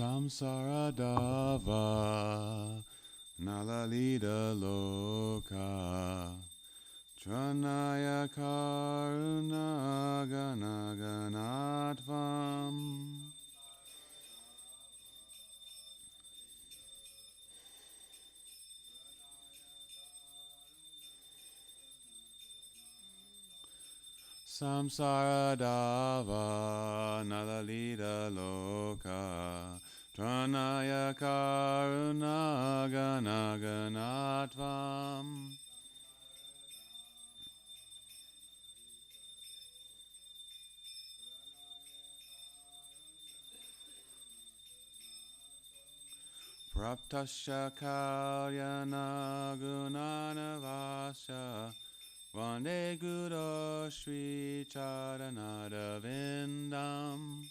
Samsara dava nalalita loka tranaya karuna ganaganatvam Samsara dava nalalita loka tranaya karuna ganaganatvam Praptasya kalyana gunanavasya Vande Guru Shri Charanada Vindam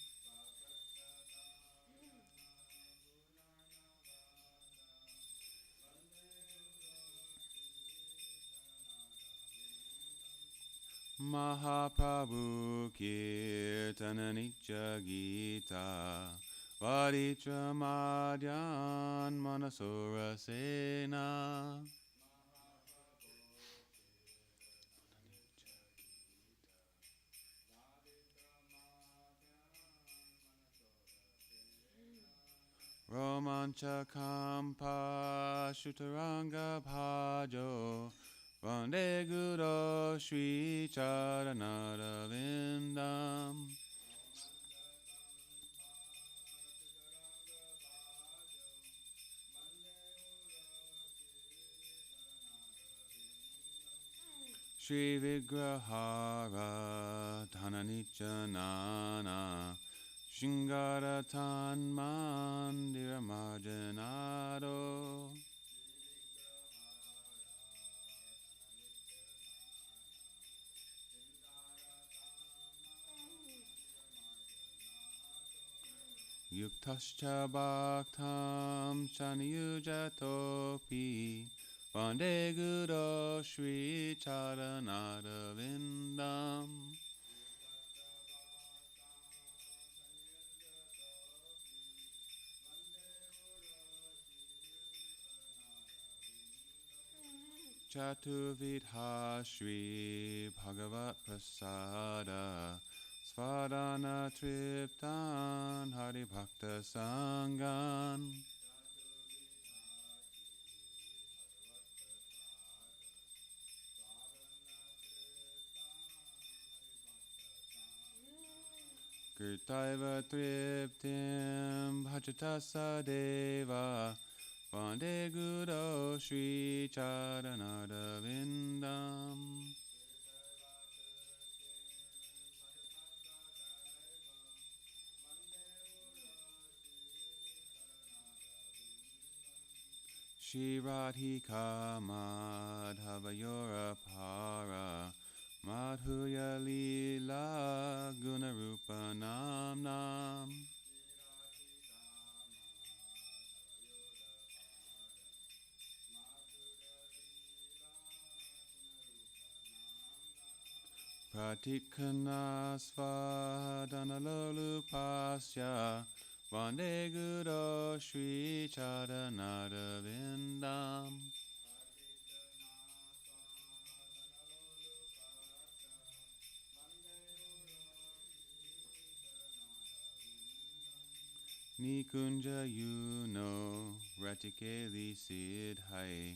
Mahaprabhu Kirtana Nitya Gita Varitra Madhyan Manasura Sena Romancha Kampa Shutaranga Bhajo Vande Guru Shri Charanada Vindam Shri Vigrahara Dhananicha Shingaratan Mandira Marjanado Yuktascha Bhaktam Chaniyujatopi Vande Guru Shri Charanada Vindam Chaturvidha Shri Bhagavat Prasada Svadana Triptan Hari Bhakta Sangan Kirtaiva Triptim Bhajatasa Deva Vande Guru Shri Charanada Vindam Shri Radhika Madhavayora Para Madhuya Lila Gunarupa Nam Nam Pratikana Svadana Lolupasya Vande Guru Shri Charanada Vindam Nikunja Yuno Ratikeli Siddhai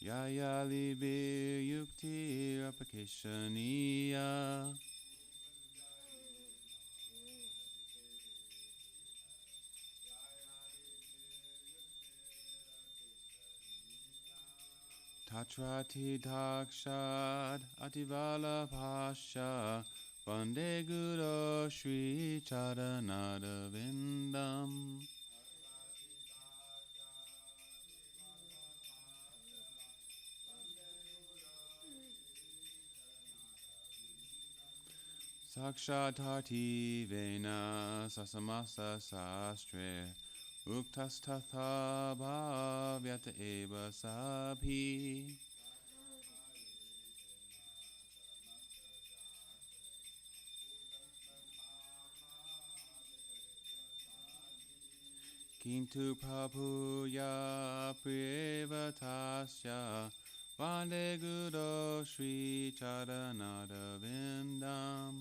Yayali Bir Yukti Apakeshaniya Tatrati Dakshad Ativala Pasha Vande Guru Shri Charanada Vindam Sakshatati Vena Sasamasa Sastre Uktastatha Bhavyata Eva Sabhi Kintu Prabhuya Priyevatasya Vande Guru Sri Charanada Vindam.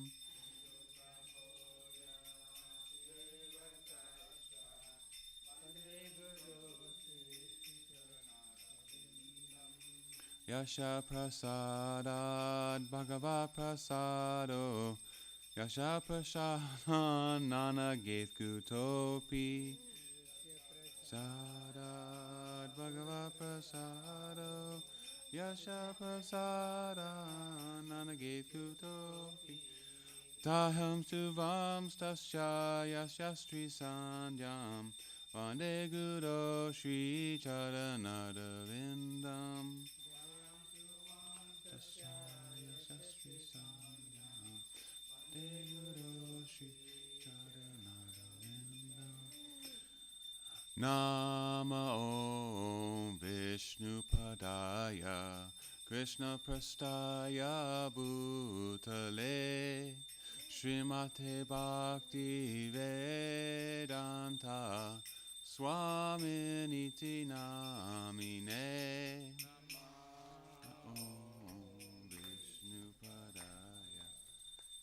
Yasha Prasadad Bhagavad Prasado Yasha Prasadan Nana Geth Kutopi Sadad Bhagavad Prasado Yasha Prasadan Nana Geth Kutopi Taham Suvam Stasya Yashastri Sandhyam Vande Guru Sri Charanada Vindam. Nama Om Vishnu Padaya Krishna Prastaya Bhutale Srimate Bhakti Vedanta Swaminiti Namine. Om Vishnu Padaya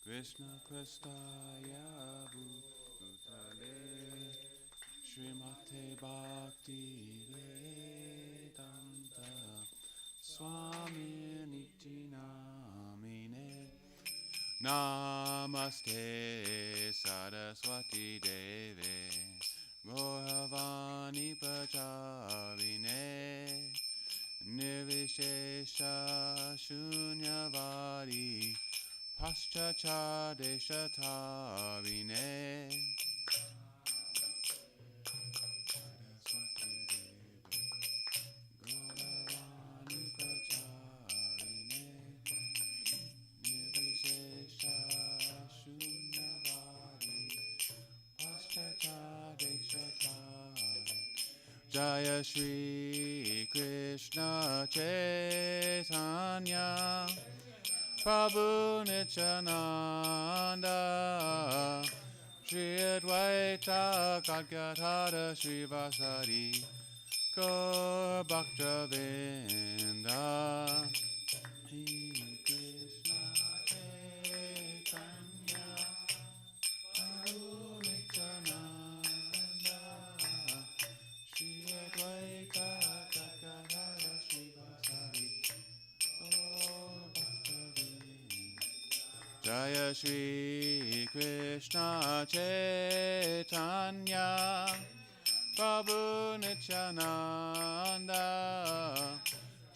Krishna Prastaya Bhutale Srimate Bhakti Vedanta Swami Niti Namine. Namaste Saraswati Deve Gauravani Pachavine Nirvishesha Shunyavadi Paschachadeshatavine. Jaya Shri Krishna Chaitanya Prabhu Nityananda Shri Advaita Gadgadhara Shri Vasari Gaur Bhaktavinda. Shri Krishna Chaitanya Prabhu Nityananda Shri Advaita Gadgadhara Shri Vasari Gaur Bhaktavinda. Jaya Shri Krishna Chaitanya Prabhu Nityananda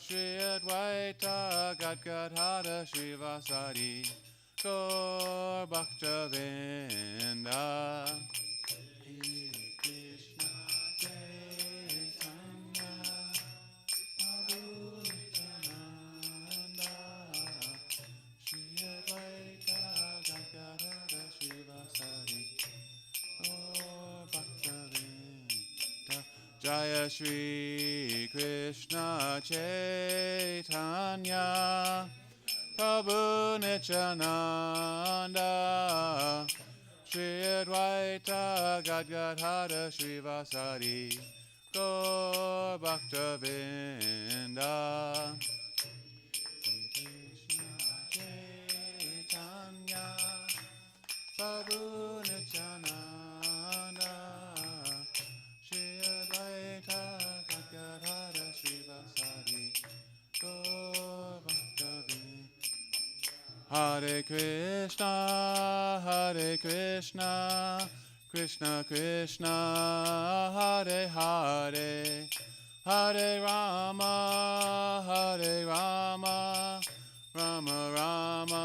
Shri Advaita Gadgadhara Shri Vasari Gaur Bhaktavinda. Shri Krishna Chaitanya Prabhu Nityananda Shri Advaita Gadgadhara Shri Vasari Gaur Bhaktavinda. Jaya Shri Krishna Chaitanya Prabhu Nityananda Shri Advaita Gadgadhara Shri Vasari Gaur Bhaktavinda. Chaitanya Prabhu Nityananda Shri Advaita Gadgadhara Shri Vasari Gaur Bhaktavinda. Hare Krishna, Krishna Krishna, Hare Hare, Hare Rama, Rama Rama,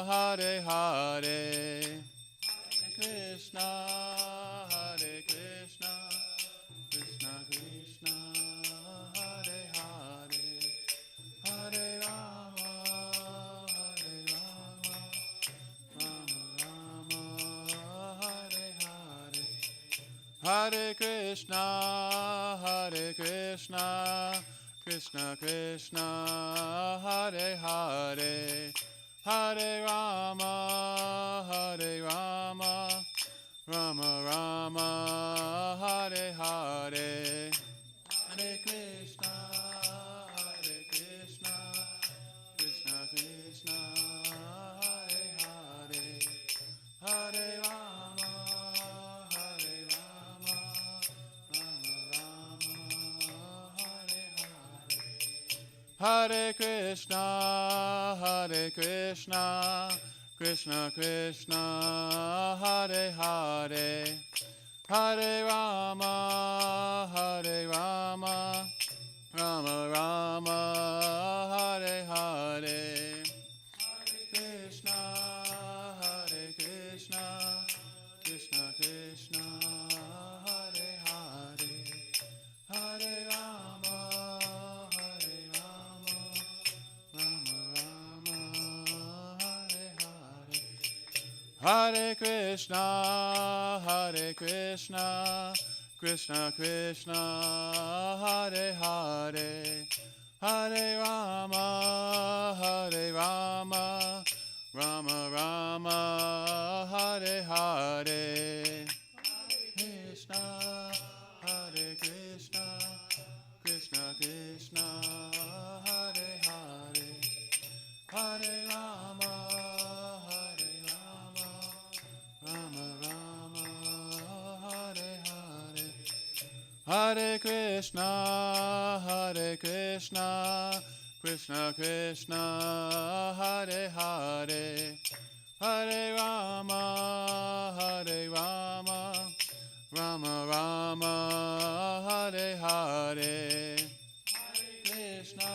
Hare Hare. Krishna, Krishna Krishna, Hare Hare, Hare Rama, Rama Hare Hare. Hare Krishna, Krishna Krishna, Hare Hare, Hare Rama, Rama Rama, Hare Hare Krishna, Krishna Krishna, Hare Hare, Hare Rama, Rama Rama, Hare Hare, Krishna, Krishna Krishna, Hare Hare, Hare Rama, Rama Rama, Hare Hare, Hare Krishna, Krishna Krishna, Hare Hare, Hare Rama, Rama Rama, Hare Hare, Krishna, Krishna Krishna, Hare Hare, Hare Rama, Rama Rama, Hare Hare, Hare Krishna, Krishna Krishna, Hare Hare, Hare Rama, Rama Rama, Hare Hare, Krishna,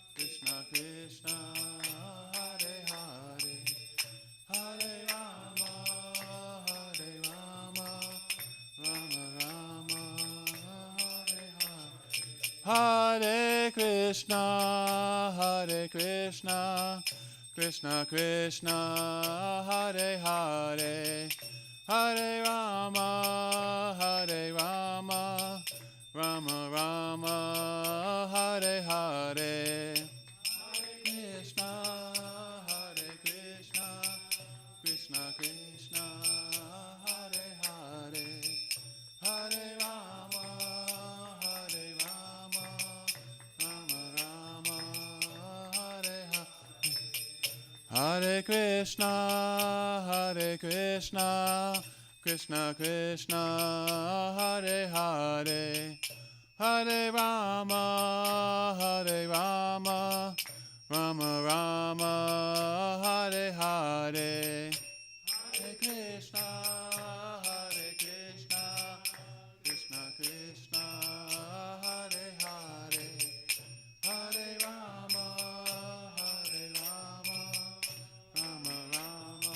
Krishna Krishna, Hare Hare, Hare Rama, Rama Rama, Hare Hare, Hare Krishna, Krishna Krishna, Hare Hare, Hare Rama, Rama Rama, Hare Hare, Krishna, Krishna Krishna, Hare Hare, Hare Rama, Rama Rama, Hare Hare, Hare Krishna, Krishna Krishna, Hare Hare, Hare Rama, Rama Rama, Hare Hare, Hare Krishna, Krishna Krishna, Hare Hare, Hare Rama, Rama Rama,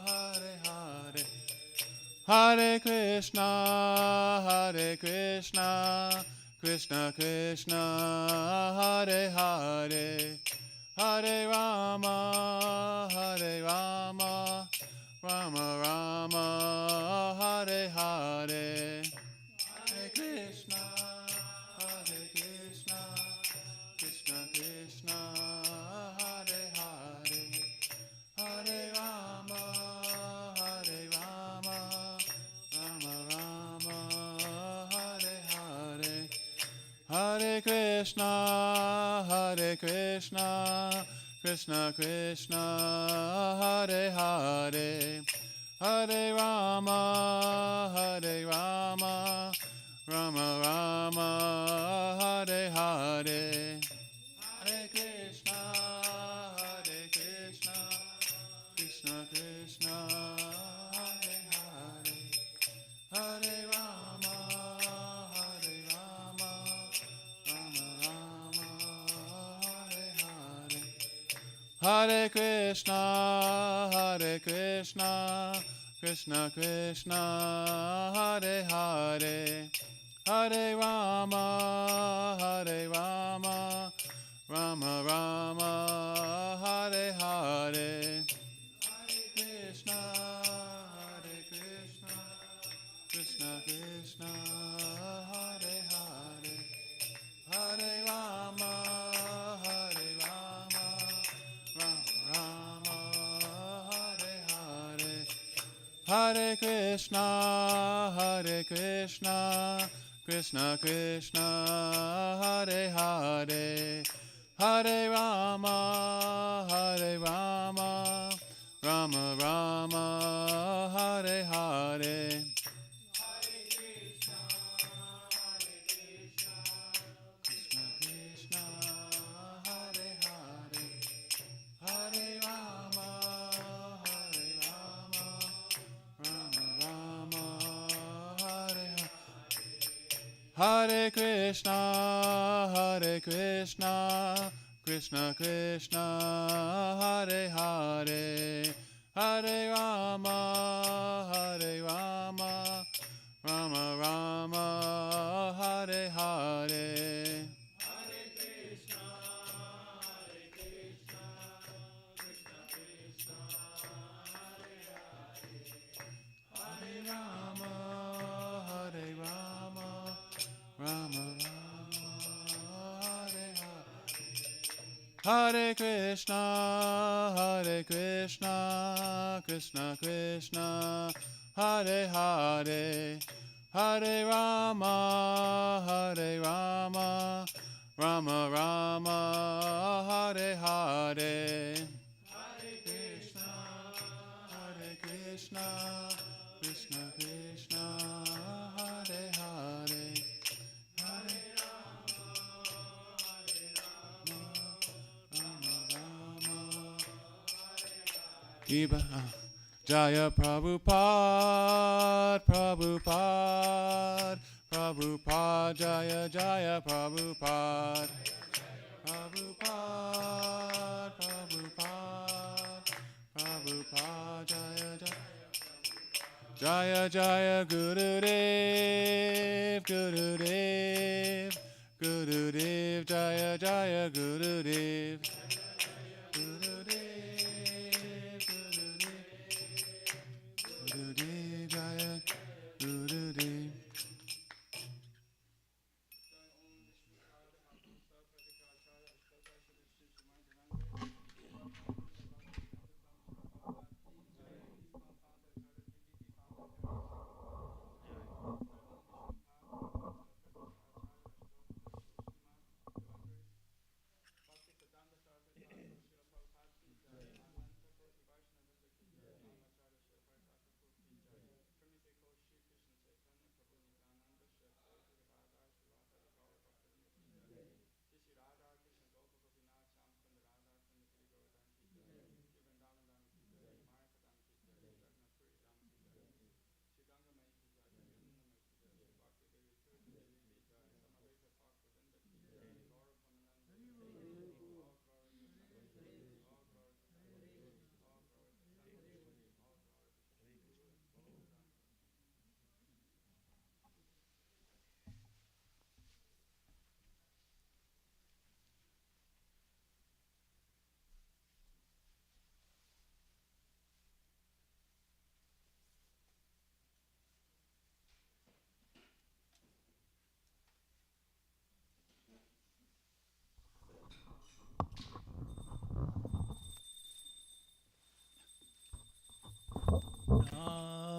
Hare Hare, Hare Krishna, Krishna Krishna, Hare Hare, Hare Rama, Rama Rama, Hare Hare, Hare Krishna, Krishna Krishna, Hare Hare, Hare Rama, Rama Rama, Hare Hare, Hare Krishna, Krishna Krishna, Hare Hare, Hare Rama, Rama Rama, Hare Hare, Hare Krishna, Krishna Krishna, Hare Hare, Hare Rama, Rama Rama, Hare Hare, Hare Krishna, Krishna Krishna, Hare Hare, Hare Rama, Rama Rama, Hare Hare, Hare Krishna, Krishna Krishna, Hare Hare, Hare Rama, Rama Rama, Hare Hare, Hare Krishna, Krishna Krishna, Hare Hare, Hare Rama, Rama Rama, Hare Hare, Hare Krishna, Krishna Krishna, Hare Hare, Hare Rama, Rama Rama, Hare Hare. Rama, Hare Rama, Rama Rama, Hare Hare. Hare Krishna, Krishna Krishna, Hare Hare, Hare Rama, Rama Rama, Hare Hare. Krishna, Krishna Krishna, Hare Hare, Hare Rama, Rama. Iba, Jaya Prabhupada, Prabhupada, Jaya Jaya Prabhupada, Prabhupada, Jaya Jaya. Jaya Jaya Gurudev, Jaya Jaya Gurudev, Jaya Gurudev.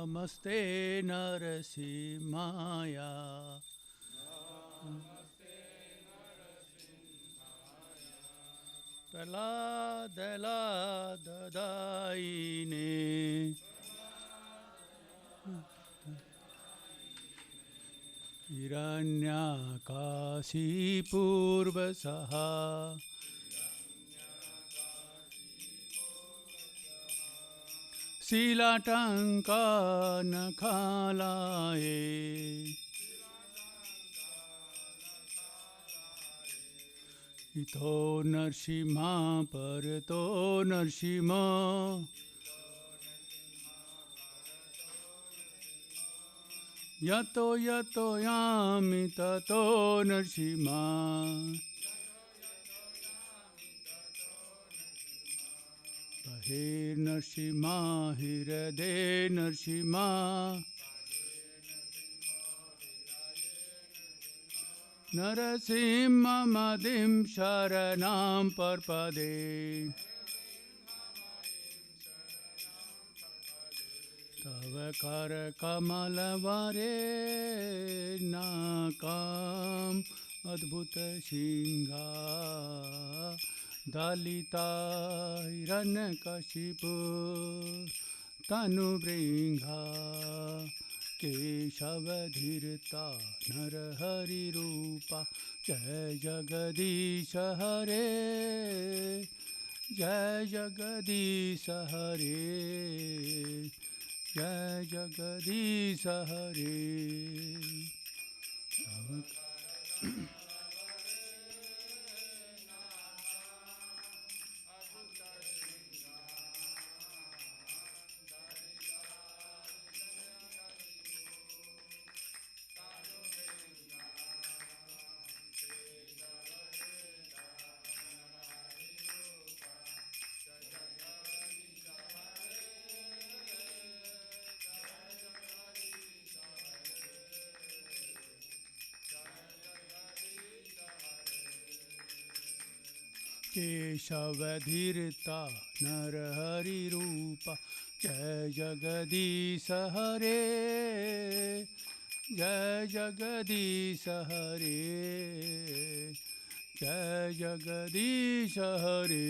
Namaste Narasimhaya. Pela dadaine Hiranyakasi Purvasaha Silatanka Nakhalaye Ito Narsimha Parato Narsimha Yato Yami Tato Narsimha Bahir Narsimha Hirade Narsimha Narasimha Madim Sharanam Parpade Tava Kara Kamalavare Nakam Adbhuta Singha Dalita Hiranyakashipu Tanu Bringha Keshavadhirta Narahari Rupa Jai Jagadisha Hare Jai Jagadisha Hare Jai Jagadisha Hare केशवधीरता Narhari रूपा जय जगदीश हरे जय जगदीश हरे जय जगदीश हरे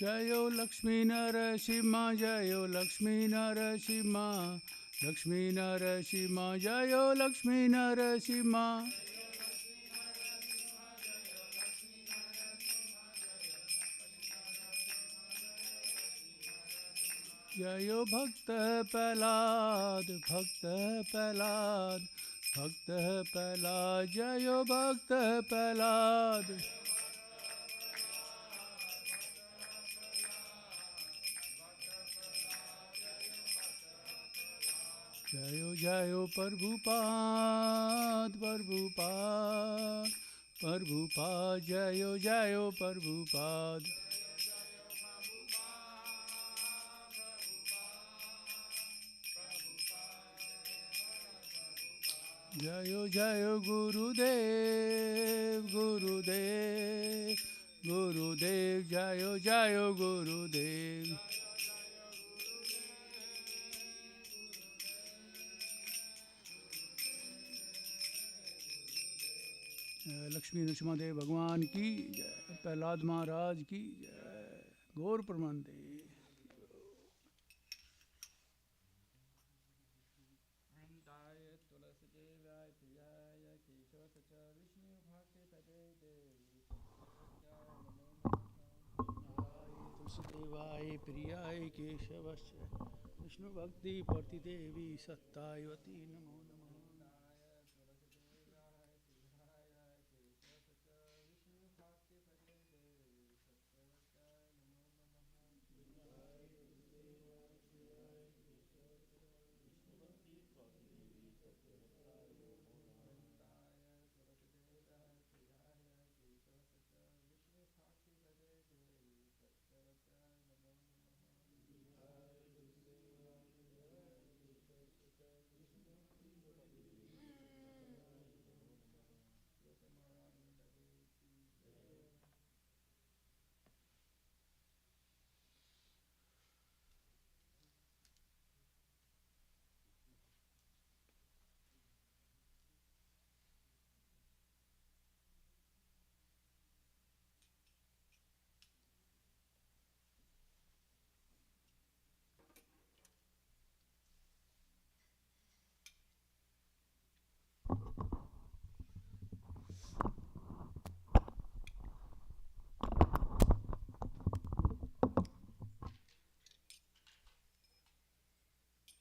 जयो लक्ष्मी नरसिंह जयो लक्ष्मी नरसिंह लक्ष्मी नरसिंह जयो लक्ष्मी नरसिंह जयो भक्त प्रहलाद भक्त प्रहलाद जयो भक्त प्रहलाद जयो जयो प्रभुपाद प्रभुपाद प्रभुपाद जयो जयो प्रभुपाद जयो जयो गुरुदेव गुरुदेव गुरुदेव जयो जयो गुरुदेव लक्ष्मी नरसिम्हादेव भगवान की जय प्रहलाद महाराज की जय गौर प्रमानंदे तुलसीदेवाय प्रियाय केशवस्य विष्णु भक्ति प्रति देवी सत्तायवती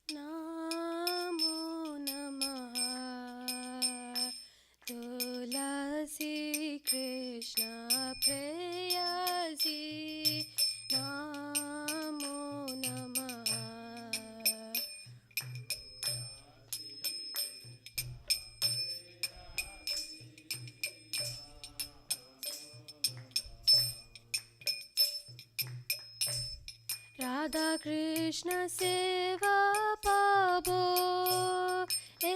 नमो नमः नमो नमः तुलसी कृष्ण प्रेयसी नमो नमः राधा कृष्ण सेवा पाबो ए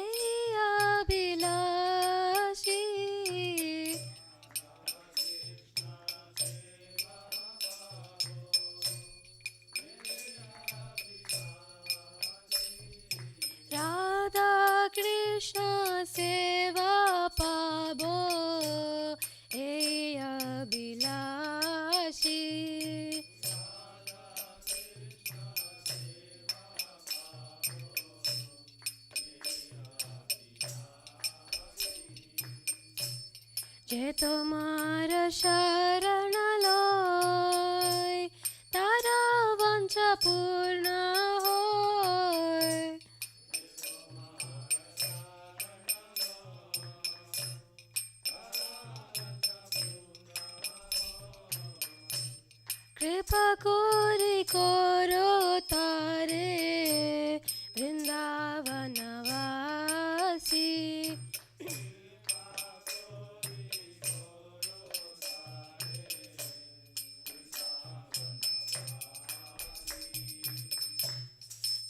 अभिलाषी राधा कृष्ण सेवा पाबो ए अभिलाषी જે તમારા શરણ લોય તારા વાંછા પૂર્ણ હોય. કૃપા કોરી કરો તારે વૃંદાવનવાસી.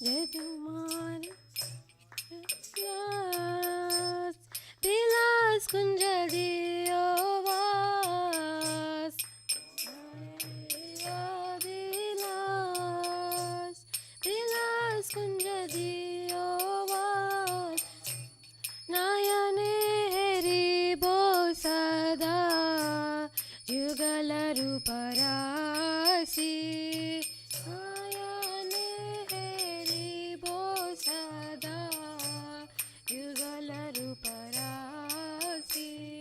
જય તુમારે વિલાસ કુંજ દિયો વાસ. વિલાસ વિલાસ કુંજ દિયો વાસ. નયને હેરી બો સદા યુગલ રૂપ રાશી. નયને હેરી બો સદા યુગલ રૂપ રાશી.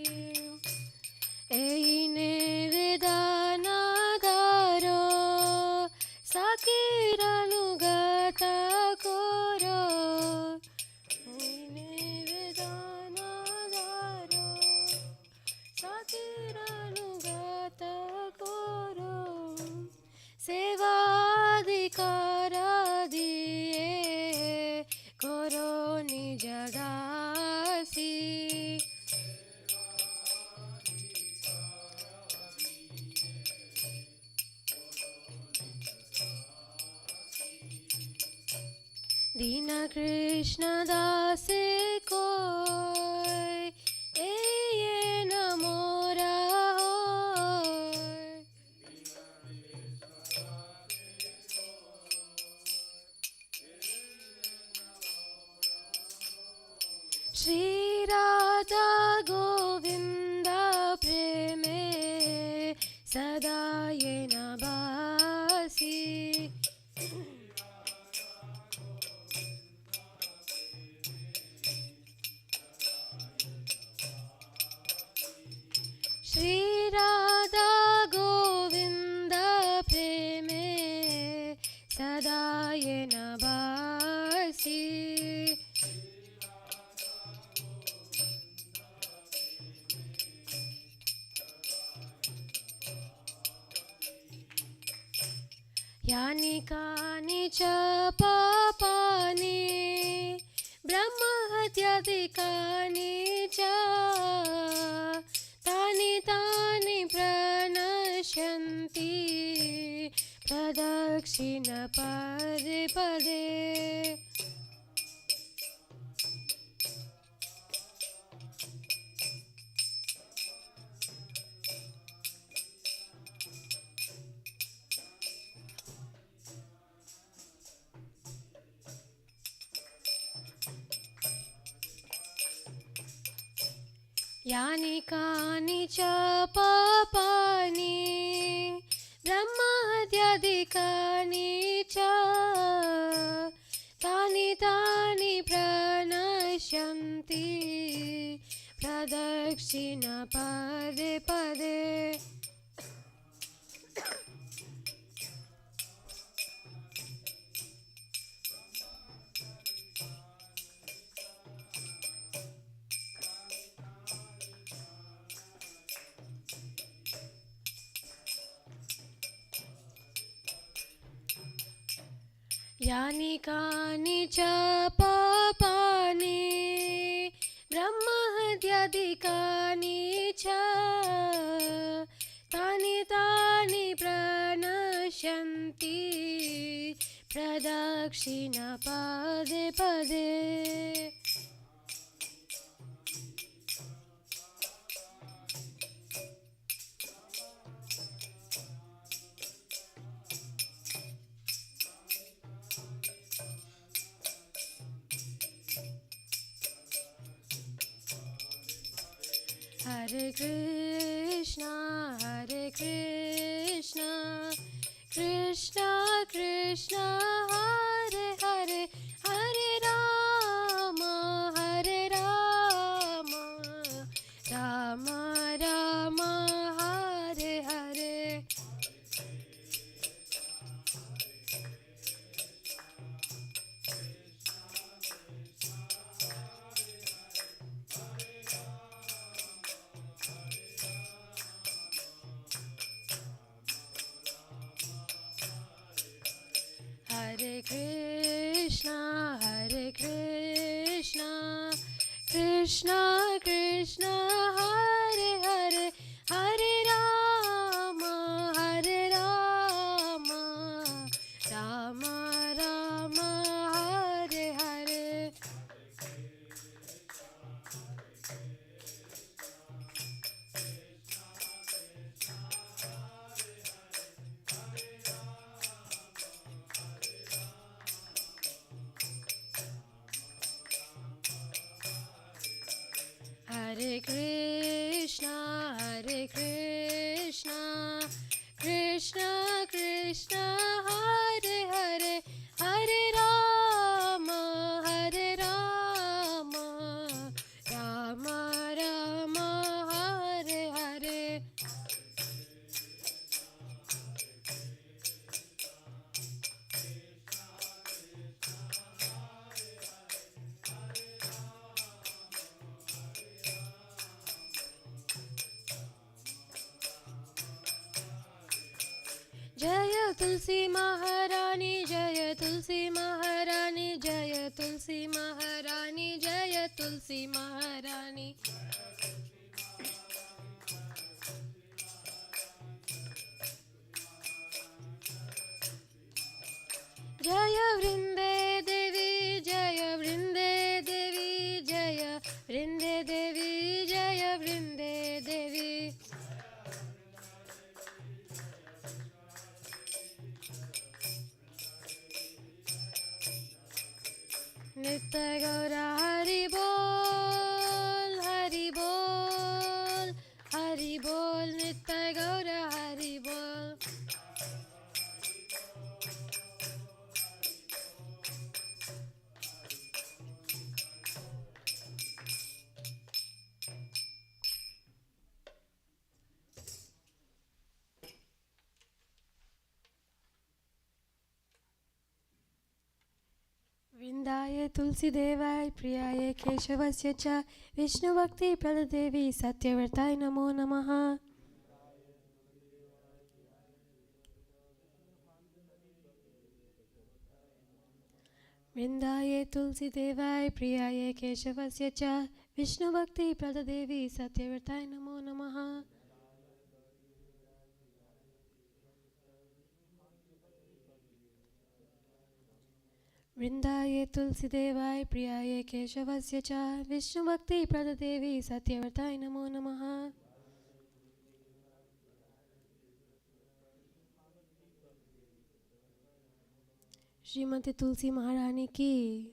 એઈને વેદાના ધારો સાકીરાનું ગાતા કોરો. એઈને વેદાના ધારો સાકીરાનું ગાતા કોરો. સેવાધિકારાદિએ કોરો નિજ દાસી. दीन कृष्ण दासे कोय ए ये न मोरा होय. श्री राधा गोविंद प्रेमे सदा ये न बासी. श्री राधा गोविंद प्रेमे सदा ये न बासी. यानि कानि च पापानि ब्रह्महत्यादिकानि च तानि तानि प्रणश्यन्ति प्रदक्षिण पदे पदे. यानि कानि च पापानि ब्रह्महत्यादिकानि च तानि तानि प्रणश्यन्ति प्रदक्षिण पदे पदे. यानि कानि च पापानि ब्रह्महत्यादिकानि च तानि तानि प्रणश्यन्ति प्रदक्षिण पदे पदे. Hare Krishna, Krishna Krishna, Hare Hare, Hare Rama, Rama Rama, Krishna Krishna Hare Hare Hare Rama Hare Rama Rama Rama Hare Hare Hare Krishna Krishna Krishna Hare Hare Hare Rama Hare Rama Rama Rama Hare Hare Jaya Tulsi Maharani Jaya Tulsi Maharani Jaya Tulsi Maharani Jaya Tulsi Maharani Jaya Vrinde Devi Jaya Vrinde Devi Jaya Vrinde Devi Jaya Vrinde Devi Nitya Gaura Hari Bol Hari Bol Hari Bol Nitya Gaura Hari Bol Vrindaye Tulsi Devai Priyaye Keshavasya Cha Vishnu Bhakti Pradadevi Satyavartai Namo Namaha Vrindaye Tulsi Devai Priyaye Keshavasya Cha Vishnu Bhakti Pradadevi Satyavartai Namo Namaha Vrindaye Tulsi Devai Priyaye Keshavasya Cha Vishnu Bhakti Pradadevi Satyavartai Namo Namaha Srimati Tulsi Maharani Ki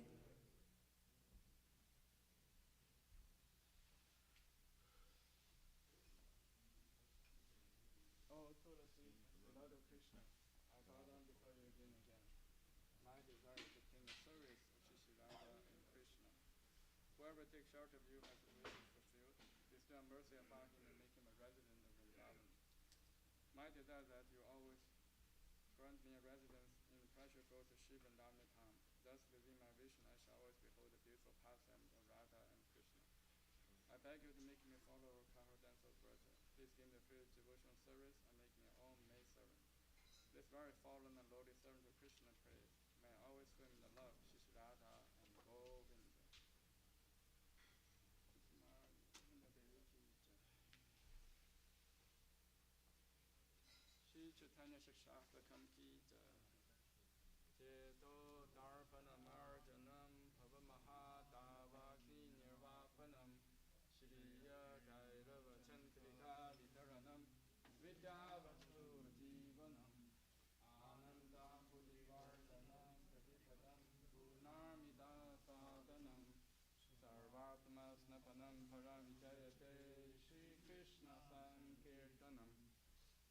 Oh, Tulasi, Lord of Krishna, I bow down before you again and again. My desire is to obtain the service of Shri Radha and Krishna. Whoever takes shelter of you has a wish fulfilled. Bestow mercy upon him and make him a resident of Vrindavan. My desire is that you always grant me a residence in the precious groves of Shiva and Dharmitam. Thus, within my vision, I shall always behold the beautiful pastimes of Radha and Krishna. I beg you to make me a follower of Kahar Dancer's Vrata. Please give me the free devotional service and make me your own maid servant. This very fallen and lowly servant of Krishna prays, may I always swim in the love of Shri Radha and Govinda. Shri Chaitanya Shastakam Ki Jai. Cheto Darpanam Arjanam Bhavamaha Davaki Nirvapanam Shriya Kairava Chantrika Litaranam Vidyavastu Jivanam Ananda Pulivartanam Pratipadam Punarmida Sadanam Sarvatma Snapanam Paravijayate Shri Krishna Sankirtanam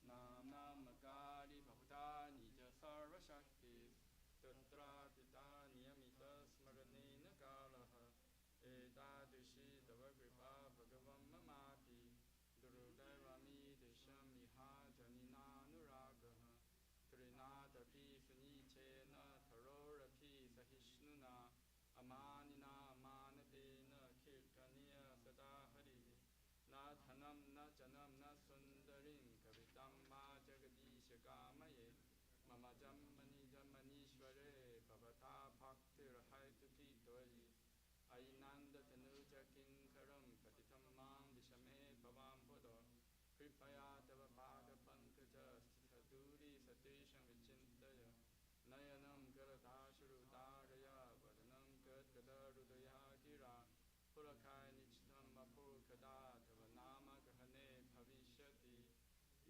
Nam Gari Bhavata Nija Sarva Shakti Tatra Tita Niyamita Smaranena Kalaha Etadishi Tava Kripa Bhagavam Mamati Durudevami Desham Iha Janina Nuragaha Trinadapi Sunichena Tarorapi Sahishnuna Amanina Amanatena Kirtaniya Sada Harihi Na Dhanam Na Janam Na Sundarim Kavitam Ma Jagadisha Kamaye Mama Jammani Jammanishware Bhavata Bhaktir Haitu Kitvari Ainanda Tanuja Kinkar Nayanam Garada Shrudaya Vadanam Gad Gada Rudaya Gira Purakai Nichitam Mapurkada Tavanama Grahane Bhavishati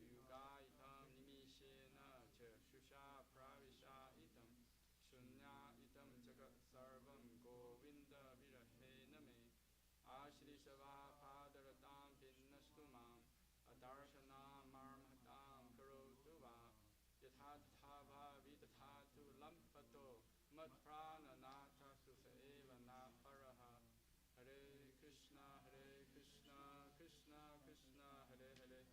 Yugaitam Nimishena Cha Shusha Pravisha Itam Shunya Itam Jagat Sarvam Govinda Virahe Name Ashri Shava Padaratam Pinnastumam Adarshana Marmhatam Karotuva Yatha Tathava Vidathatu Lampato Matprana Nata Susa Eva Na Paraha Hare Krishna Krishna Krishna Hare Hare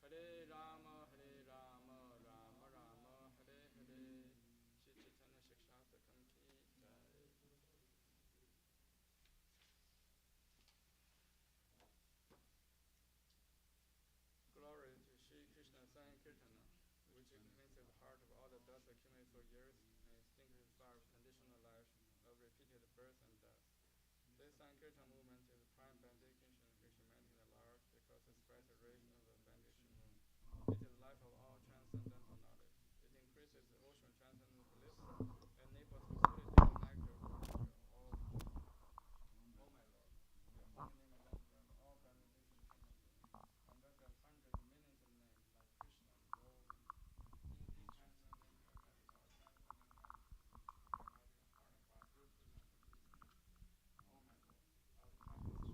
Hare Rama Rama Rama Hare Hare Shri Chaitanya Shikshatakam Ki Jai. Glory to Sri Krishna Sankirtana, which ignites the heart of all the dust accumulated for years and extinguishes fire of conditional life of repeated birth and death. This Sankirtan movement is the prime benediction for humanity at large because it spreads the rays of the benediction moon. It is the life of all transcendental knowledge. It increases the ocean of transcendental bliss and enables us to fully take the nectar of the nectar of all. Oh my Lord, your holy name and forever, all benediction human beings. And that there are hundreds, millions of names like Krishna, Govinda, intranscendent magnetic or transcendent magnetic, magnetic, harness, root, and Jesus. Oh my Lord, all the classes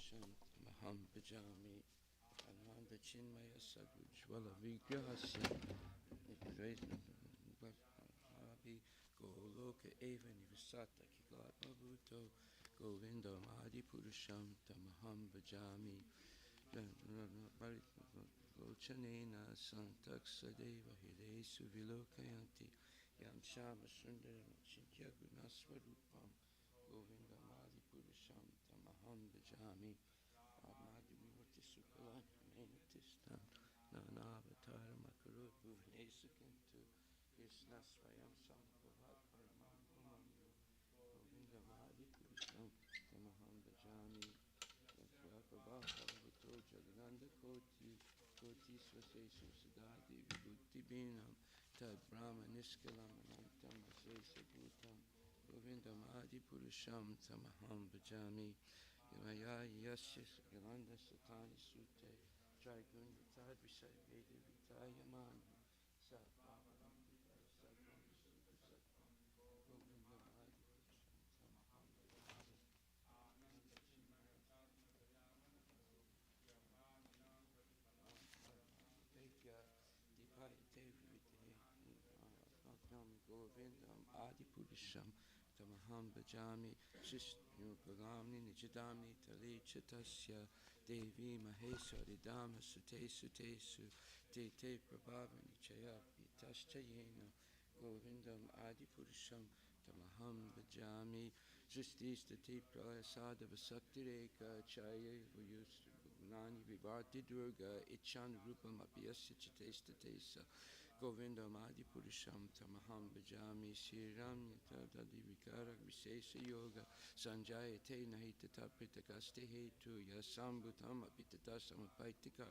Purisham Tamaham Bhajami Ananda Chinmaya Sadhujvala Vigrahasya Abhi Goloka Eva Nivasata Kiglatma Bhuto Govindam Adi Purusham Tamaham Bhajami Lochanena Santaksadeva Hidesu Vilokayanti Yam Shama Sundaram Chintya Gunaswarupam Govindam Adi Purusham Tamaham Bhajami Madhuri Vivati Sukala Nainatistam Nana Avatar Makarut Bhuvanesukintu Krishna Swayam Sambhavat Paramam Pumanyu Govindam Adi Purusham Tamaham Bhajami Prabha Bhagavato Jagananda Koti Svasesu Sadadi Vibhuti Binam Tad Brahma Niskalam Anantam Asesa Bhutam Govindam Adi Purusham Tamaham Bhajami Yamaya Yasya Galanda Satani Sute Trigun Vitad Visay Veda Vitaya Manu Sat Bhagavan Satvam Satvam Govindam Adi Purusham Tamaham Bhajami Govindam Adi Purisham Tamaham Bhajami Shishnu Galamni Nijadamni Tali Chatasya Devi Maheswari Dama Sute Sutesu Te Te Prabhavani Chaya Vitaschayena Govindam Adi Purisham Tamaham Bhajami Srishti Stati Pralaya Sadhava Sakti Reka Chaya Nani Vibharti Durga Ichan Rupam Apyasya Chitesta Tesa Govindam Adi Purusham Tamaham Bhajami Sri Ram Yatadadi Vikara Visesa Yoga Sanjaya Te Nahita Tapita Kaste Hetu Yasambhutam Apitata Samapaitika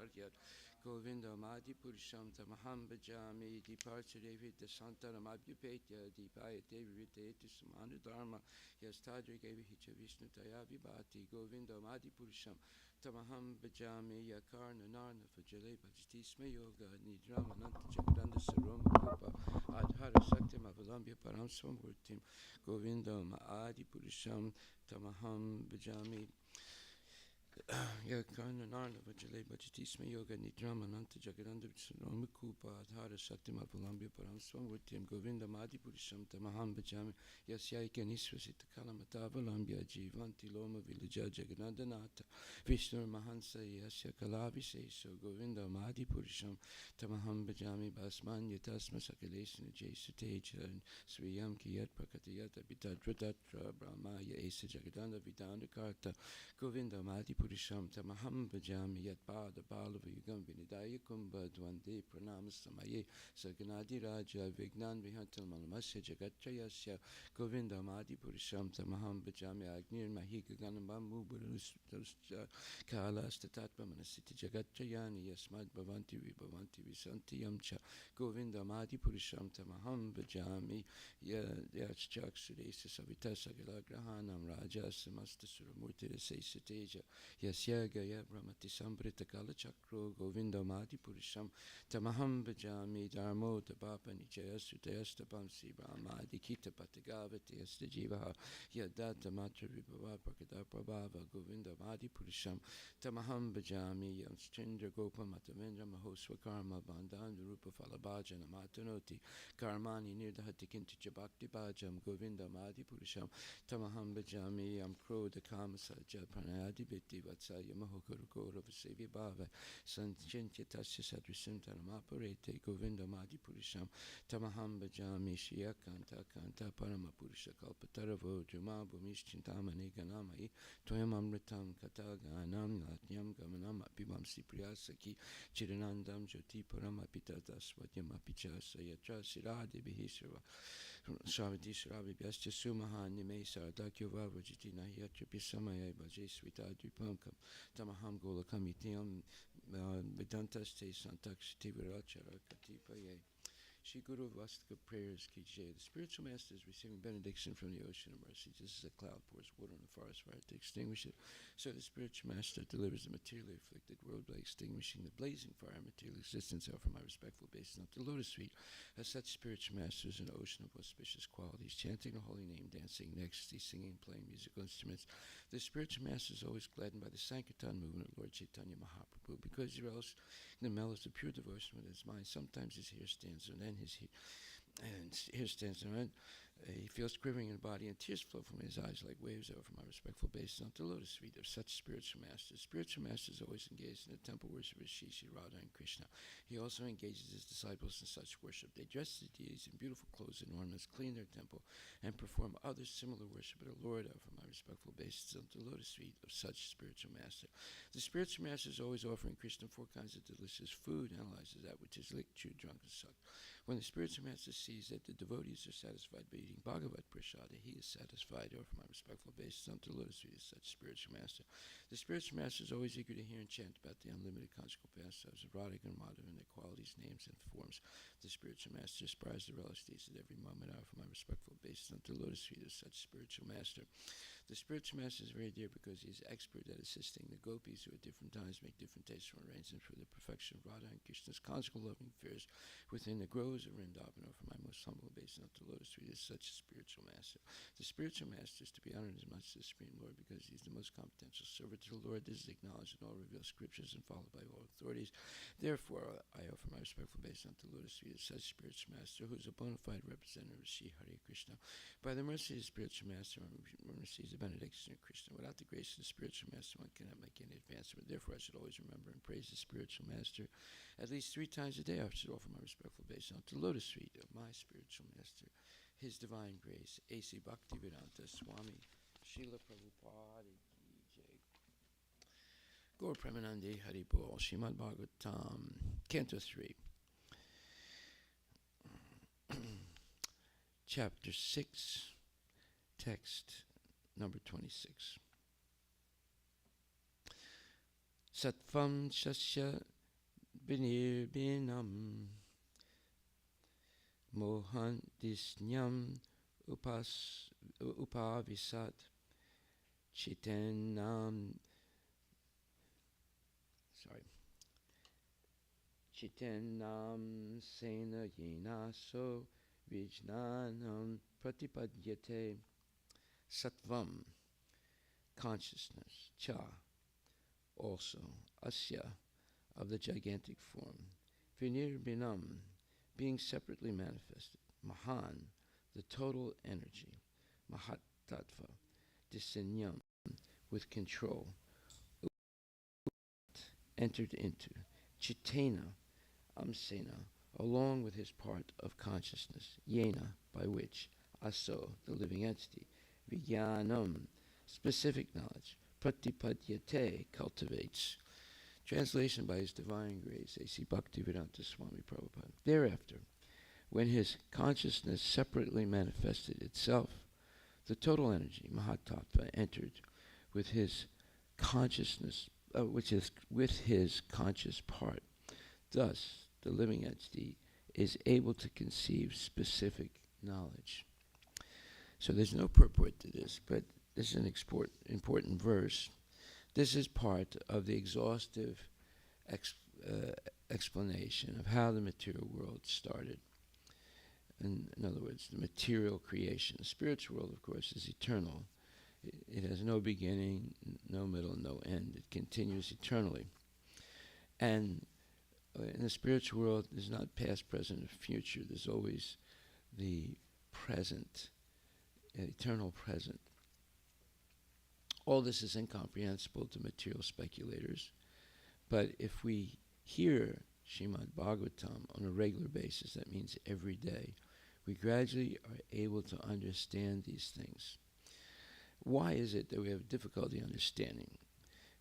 Govindam Adi Purusham Tamaham Bhajami Departure Devita Santaram Abhyupetya Dipaya Devi Vitetu Samanu Dharma Yastadri Gevi Hicha Vishnu Taya Vibhati Govindam Adi Purusham Tamaham Bhajami Yakarna Narna Vajale Bhajatisma Yoga Nidrama Nanta Jagadanda Saroma Kupa Adhara Saktim Avalambya Param Swamurtim Govindam Adi Purusham Tamaham Bhajami Yakarna Narna Vajale Bhajatisma Yoga Nidrama Nanta Jagadanda Saroma Kupa Adhara Saktim Avalambya Param Swamurtim Govindam Adi Purusham Tamaham Bhajami Yasyaika Nisvasita Kalamatavalamya Jivanti Loma Villaja Jagananda Nata Vishnu Mahansa Yasya Kalaviseso Govinda Madi Purusham Tamaham Bhajami Basman Yatasma Sakalesana Jaisute Swiyam Kiyat Prakatayata Vitadratatra Brahmaya Esa Jagadanda Vidanda Karta Govinda Madi Purusham Tamaham Bhajami Yat Pada Balava Yugam Vinidaya Kumbha Dvande Pranamassamaye Saganadi Raja Vignan Vihantal Malamasya Jagatrayasya Govinda Madi Purusham Tamaham Bhajami Agnir Mahika Ganambambu Burusja Kala Statatva Manasiti Jagatrayani Yasmad Bhavanti Visanti Yamcha Govinda Madi Purusham Tamaham Bhajami Yachchak Sudesa Savita Sagala Grahanam Raja Samasta Suramurti Rasesa Teja Yasya Gaya Brahmati Sambrita Kala Chakro Govinda Madi Purusham Tamaham Bhajami Dharmo Tabapa Nijaya Sutayasta Pamsi Brahmadi Kita Patagavati Asta Jivaha Yadata Matra Vibhava Prakada Prabhava Govinda Madi Purusham Tamaham Bhajami Yamschendra Gopa Matavendra Mahoswa Karma Bandhan Rupa Falabhajana Matanoti Karmani Nirdhati Kinticha Bhakti Bhajam Govinda Madi Purusham Tamaham Bhajami Yam Krodha Kama Saja Pranayadi Vitti Vatsaya Mahokuru Gaurav Sevi Bhava Sanchintya Tasya Sadrisim Taramaparete Govinda Madi Purusham Tamaham Bhajami Shriya Kanta Kanta Parama Purusha Kalpataravo Juma Bhumishchintamani Ganamai Toyam Amritam Kata Ganam Natnyam Gamanam Abhimam Sipriyasaki Chiranandam Jyoti Param Apitata Swatyam Apicha Sayatra Siradi Bihishava Shavati Sravi Vyasya Sumaha Nime Saradakyo Vavajiti Nahiyatra Pisamaya Bhaje Svita Dwipankam Tamaham Golakam Ityam Vedantaste Santakshiti Virachara Katipaye Shri Guru Vastika prayers ki jai. The spiritual master is receiving benediction from the ocean of mercy. Just as a cloud pours water on a forest fire to extinguish it, so the spiritual master delivers the materially afflicted world by extinguishing the blazing fire of material existence. I offer my respectful obeisance to the lotus feet as such spiritual masters, an ocean of auspicious qualities, chanting the holy name, dancing in ecstasy, singing, playing musical instruments. The spiritual master is always gladdened by the Sankirtan movement of Lord Chaitanya Mahaprabhu, because he relies in the mellows of pure devotion with his mind. Sometimes his hair stands on end, here stands on end. He feels quivering in the body, and tears flow from his eyes like waves. I offer my respectful obeisance unto the lotus feet of such spiritual masters. Spiritual masters always engaged in the temple worship of Shri Radha and Krishna. He also engages his disciples in such worship. They dress the deities in beautiful clothes and ornaments, clean their temple, and perform other similar worship of the Lord. I offer my respectful obeisance unto the lotus feet of such spiritual master. The spiritual master is always offering Krishna 4 kinds of delicious food, analyzes that which is licked, chewed, drunk, and sucked. When the spiritual master sees that the devotees are satisfied by eating Bhagavat Prasada, he is satisfied. I offer my respectful obeisance unto the lotus feet of such spiritual master. The spiritual master is always eager to hear and chant about the unlimited conjugal pastimes of Radha and Madhava and their qualities, names, and forms. The spiritual master aspires to relish these at every moment. I offer my respectful obeisance unto the lotus feet of such spiritual master. The spiritual master is very dear because he is expert at assisting the gopis who at different times make different tasteful arrangements for the perfection of Radha and Krishna's conjugal loving affairs within the groves of Vrindavan. I offer my most humble obeisance unto the lotus feet as such a spiritual master. The spiritual master is to be honored as much as the Supreme Lord because he is the most competential servant to the Lord. This is acknowledged in all revealed scriptures and followed by all authorities. Therefore, I offer my respectful obeisance unto the lotus feet as such spiritual master who is a bona fide representative of Sri Hare Krishna. By the mercy of the spiritual master, one receives the benediction of Krishna. Without the grace of the spiritual master, one cannot make any advancement. Therefore, I should always remember and praise the spiritual master at least 3 times a day. I should offer my respectful obeisance to the lotus feet of my spiritual master, His Divine Grace, A.C. Bhaktivedanta Swami Srila Prabhupada Ki Jai. Gaur Premanande Hari Bol, Srimad Bhagavatam, Canto 3, Chapter 6, Text number 26. Sattvam Shasya Binirbinam Mohan Disnyam Upavisat Chitenam Sena Yenaso Vijnanam Pratipadyate. Sattvam, consciousness, cha, also, asya, of the gigantic form, vinirbinam, being separately manifested, mahan, the total energy, mahat tattva, disenyam, with control, entered into, chitena, amsena, along with his part of consciousness, yena, by which, aso, the living entity, vijnanam, specific knowledge, pratipadyate, cultivates. Translation by His Divine Grace, A.C. Bhaktivedanta Swami Prabhupada. Thereafter, when his consciousness separately manifested itself, the total energy, Mahatattva, entered with his consciousness, with his conscious part. Thus, the living entity is able to conceive specific knowledge. So there's no purport to this, but this is an important verse. This is part of the exhaustive explanation of how the material world started. In other words, the material creation. The spiritual world, of course, is eternal. It has no beginning, no middle, no end. It continues eternally. And in the spiritual world, there's not past, present, or future. There's always the present, eternal present. All this is incomprehensible to material speculators. But if we hear Srimad Bhagavatam on a regular basis, that means every day, we gradually are able to understand these things. Why is it that we have difficulty understanding?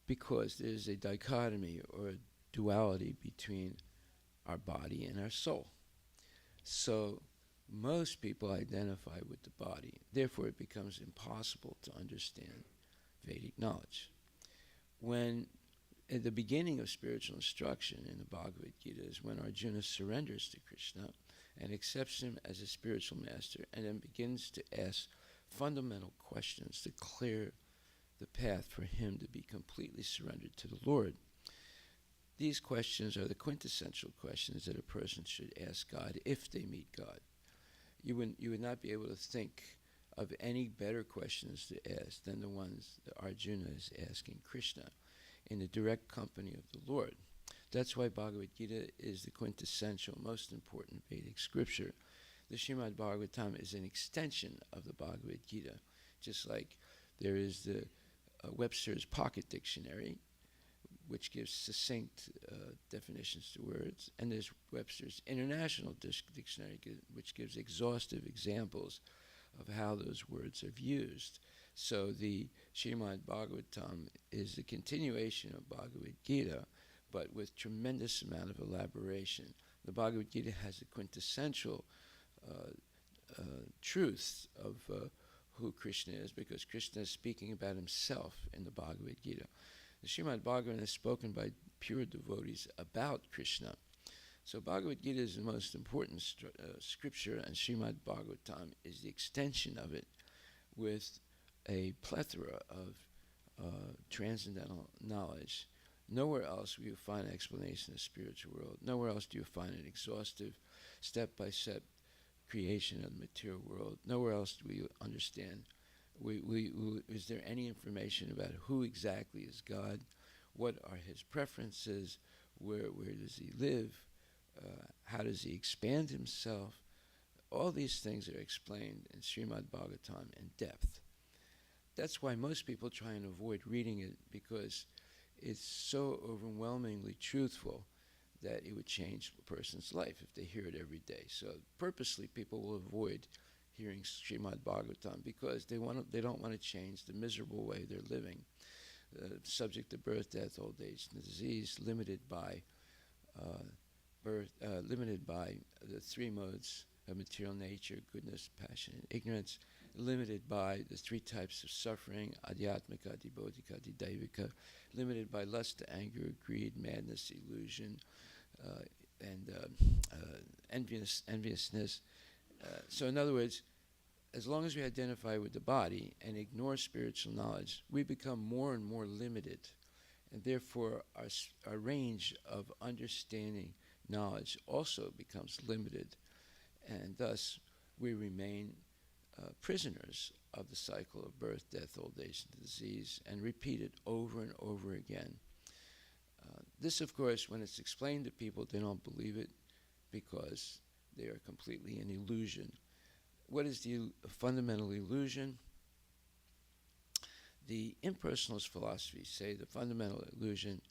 Because there's a dichotomy or a duality between our body and our soul. So most people identify with the body. Therefore, it becomes impossible to understand Vedic knowledge. When at the beginning of spiritual instruction in the Bhagavad Gita is when Arjuna surrenders to Krishna, and accepts him as a spiritual master, and then begins to ask fundamental questions to clear the path for him to be completely surrendered to the Lord. These questions are the quintessential questions that a person should ask God if they meet God. You would not be able to think of any better questions to ask than the ones that Arjuna is asking Krishna in the direct company of the Lord. That's why Bhagavad Gita is the quintessential, most important Vedic scripture. The Srimad Bhagavatam is an extension of the Bhagavad Gita, just like there is the Webster's Pocket Dictionary, which gives succinct definitions to words, and there's Webster's International Dictionary, which gives exhaustive examples of how those words are used. So the Srimad Bhagavatam is the continuation of Bhagavad Gita, but with tremendous amount of elaboration. The Bhagavad Gita has a quintessential truth of who Krishna is, because Krishna is speaking about himself in the Bhagavad Gita. The Srimad Bhagavatam is spoken by pure devotees about Krishna. So Bhagavad Gita is the most important scripture, and Srimad Bhagavatam is the extension of it with a plethora of transcendental knowledge. Nowhere else will you find an explanation of the spiritual world. Nowhere else do you find an exhaustive, step-by-step creation of the material world. Nowhere else do we understand. Is there any information about who exactly is God? What are his preferences? Where does he live? How does he expand himself? All these things are explained in Srimad Bhagavatam in depth. That's why most people try and avoid reading it, because it's so overwhelmingly truthful that it would change a person's life if they hear it every day. So purposely people will avoid hearing Srimad Bhagavatam because they don't want to change the miserable way they're living, subject to birth, death, old age, and disease, limited by the three modes of material nature: goodness, passion, and ignorance, limited by the three types of suffering: adhyatmika, adhibodhika, adhidaivika, limited by lust, anger, greed, madness, illusion, and enviousness. So in other words, as long as we identify with the body and ignore spiritual knowledge, we become more and more limited, and therefore our range of understanding knowledge also becomes limited, and thus we remain prisoners of the cycle of birth, death, old age, and disease, and repeat it over and over again. This, of course, when it's explained to people, they don't believe it because they are completely in illusion. What is the fundamental illusion? The impersonalist philosophies say the fundamental illusion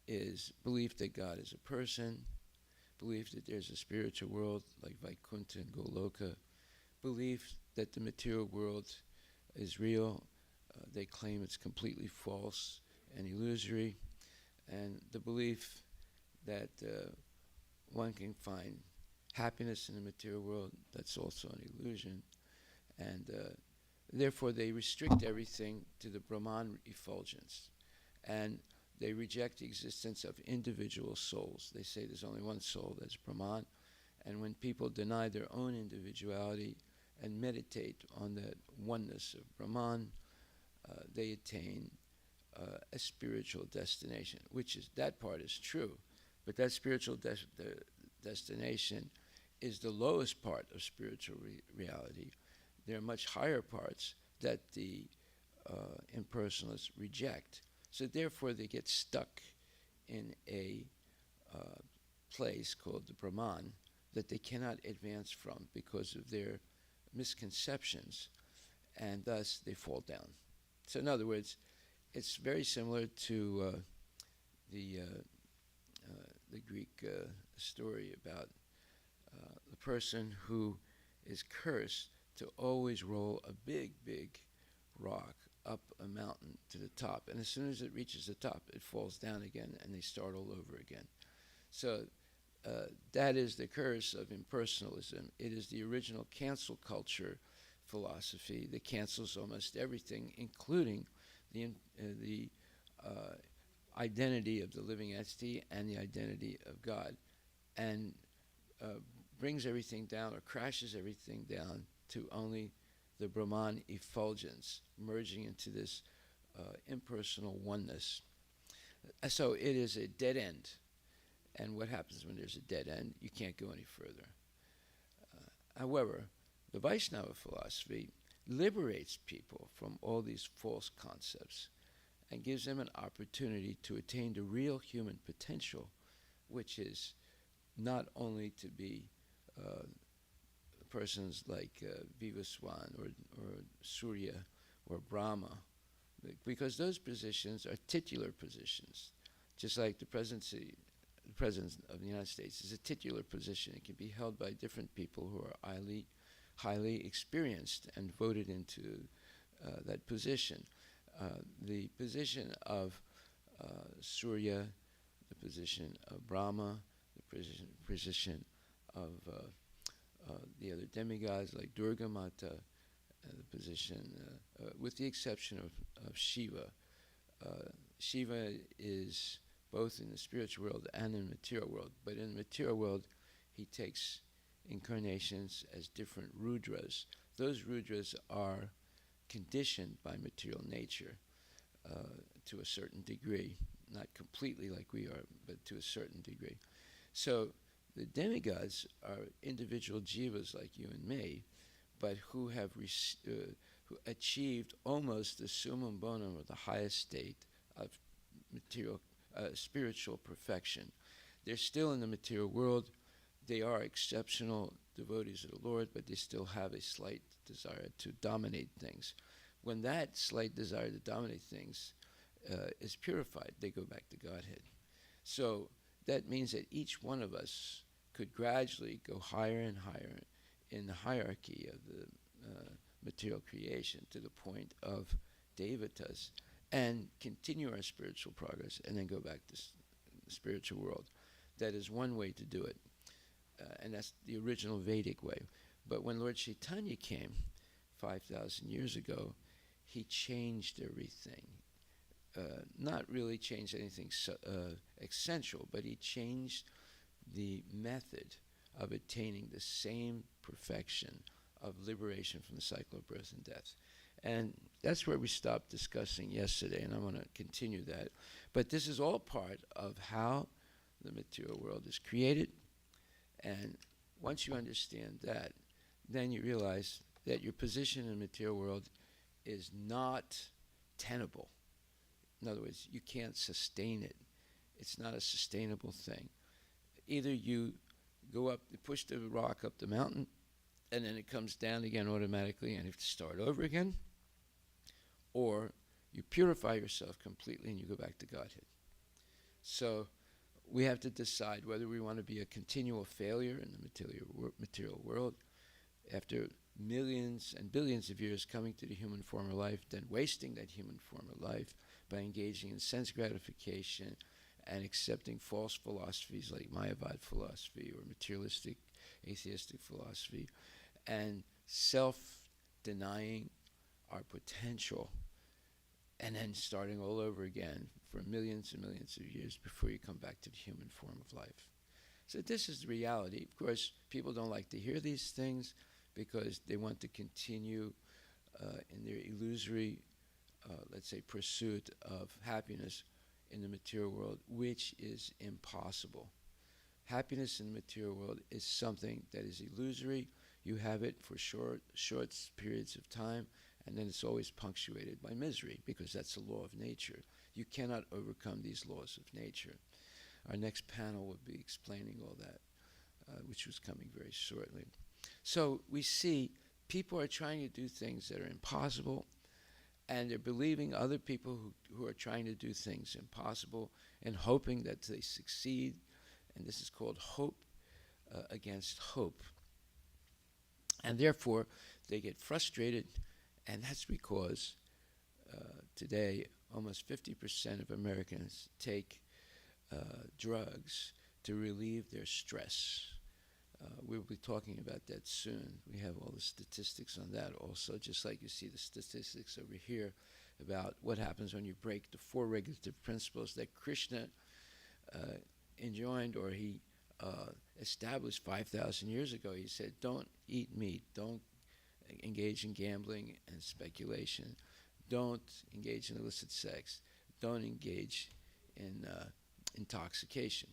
is belief that God is a person, belief that there's a spiritual world like Vaikuntha and Goloka, belief that the material world is real. They claim it's completely false and illusory, and the belief that one can find happiness in the material world, that's also an illusion, and therefore they restrict everything to the Brahman effulgence, and they reject the existence of individual souls. They say there's only one soul, that's Brahman, and when people deny their own individuality and meditate on that oneness of Brahman, they attain a spiritual destination, that part is true, but that spiritual destination is the lowest part of spiritual reality. There are much higher parts that the impersonalists reject. So therefore they get stuck in a place called the Brahman that they cannot advance from because of their misconceptions, and thus they fall down. So in other words, it's very similar to the Greek story about the person who is cursed to always roll a big, big rock up a mountain to the top. And as soon as it reaches the top, it falls down again, and they start all over again. So that is the curse of impersonalism. It is the original cancel culture philosophy that cancels almost everything, including the identity of the living entity and the identity of God, and brings everything down or crashes everything down to only the Brahman effulgence, merging into this impersonal oneness. So it is a dead end. And what happens when there's a dead end? You can't go any further. However, the Vaishnava philosophy liberates people from all these false concepts and gives them an opportunity to attain the real human potential, which is not only to be persons like Vivaswan or Surya or Brahma, because those positions are titular positions, just like the President of the United States is a titular position. It can be held by different people who are highly experienced and voted into that position. The position of Surya, the position of Brahma, the position of the other demigods like Durga Mata, the position, with the exception of Shiva. Shiva is both in the spiritual world and in the material world, but in the material world he takes incarnations as different Rudras. Those Rudras are conditioned by material nature to a certain degree, not completely like we are, but to a certain degree. So the demigods are individual jivas like you and me, but who have who achieved almost the summum bonum, or the highest state of material, spiritual perfection. They're still in the material world. They are exceptional devotees of the Lord, but they still have a slight desire to dominate things. When that slight desire to dominate things is purified, they go back to Godhead. So that means that each one of us could gradually go higher and higher in the hierarchy of the material creation to the point of devatas, and continue our spiritual progress and then go back to the spiritual world. That is one way to do it, and that's the original Vedic way. But when Lord Chaitanya came 5,000 years ago, he changed everything. Not really changed anything essential, but he changed the method of attaining the same perfection of liberation from the cycle of birth and death. And that's where we stopped discussing yesterday, and I want to continue that. But this is all part of how the material world is created. And once you understand that, then you realize that your position in the material world is not tenable. In other words, you can't sustain it. It's not a sustainable thing. Either you go up, you push the rock up the mountain, and then it comes down again automatically, and you have to start over again, or you purify yourself completely and you go back to Godhead. So we have to decide whether we want to be a continual failure in the material world after millions and billions of years coming to the human form of life, then wasting that human form of life by engaging in sense gratification and accepting false philosophies like Mayavad philosophy or materialistic atheistic philosophy, and self-denying our potential, and then starting all over again for millions and millions of years before you come back to the human form of life. So this is the reality. Of course, people don't like to hear these things because they want to continue in their illusory, let's say, pursuit of happiness in the material world, which is impossible. Happiness in the material world is something that is illusory. You have it for short periods of time, and then it's always punctuated by misery, because that's the law of nature. You cannot overcome these laws of nature. Our next panel will be explaining all that, which was coming very shortly. So we see people are trying to do things that are impossible, and they're believing other people who are trying to do things impossible and hoping that they succeed. And this is called hope against hope. And therefore, they get frustrated, and that's because today almost 50% of Americans take drugs to relieve their stress. We'll be talking about that soon. We have all the statistics on that also, just like you see the statistics over here about what happens when you break the 4 regulative principles that Krishna enjoined, or he established 5,000 years ago. He said, don't eat meat, don't engage in gambling and speculation, don't engage in illicit sex, don't engage in intoxication.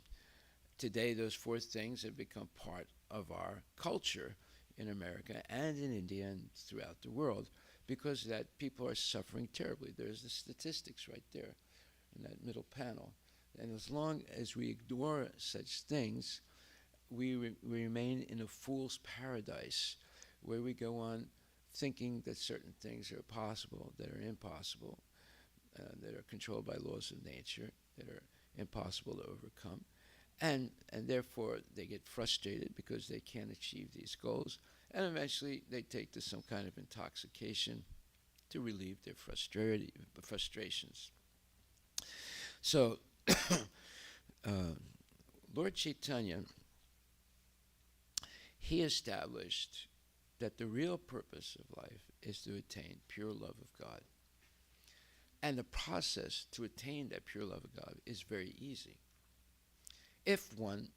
Today, those four things have become part of our culture in America and in India and throughout the world, because that people are suffering terribly. There's the statistics right there in that middle panel. And as long as we ignore such things, we remain in a fool's paradise where we go on thinking that certain things are possible, that are impossible, that are controlled by laws of nature, that are impossible to overcome. And therefore, they get frustrated because they can't achieve these goals. And eventually, they take to some kind of intoxication to relieve their frustrations. So, Lord Chaitanya, he established that the real purpose of life is to attain pure love of God. And the process to attain that pure love of God is very easy. If one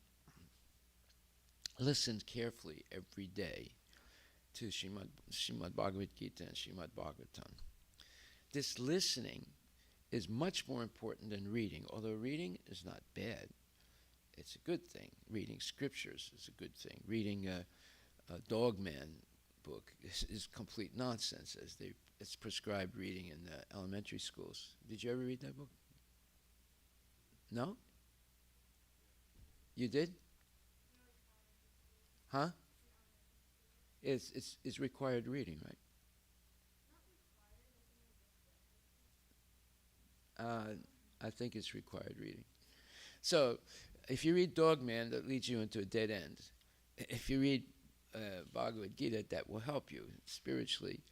listens carefully every day to Srimad Bhagavad Gita and Srimad Bhagavatam, this listening is much more important than reading. Although reading is not bad, it's a good thing. Reading scriptures is a good thing. Reading a Dogman book is complete nonsense, as it's prescribed reading in elementary schools. Did you ever read that book? No? You did? Huh? It's required reading, right? I think it's required reading. So, if you read Dogman, that leads you into a dead end. If you read Bhagavad Gita, that will help you spiritually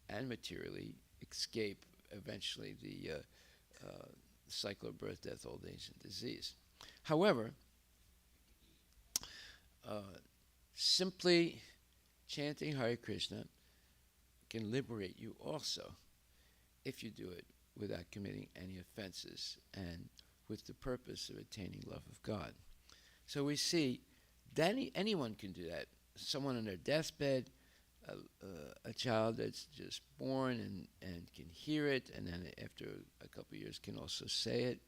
and materially escape eventually the cycle of birth, death, old age, and disease. However, simply chanting Hare Krishna can liberate you also if you do it without committing any offenses and with the purpose of attaining love of God. So we see that anyone can do that. Someone on their deathbed, a child that's just born and can hear it, and then after a couple of years can also say it.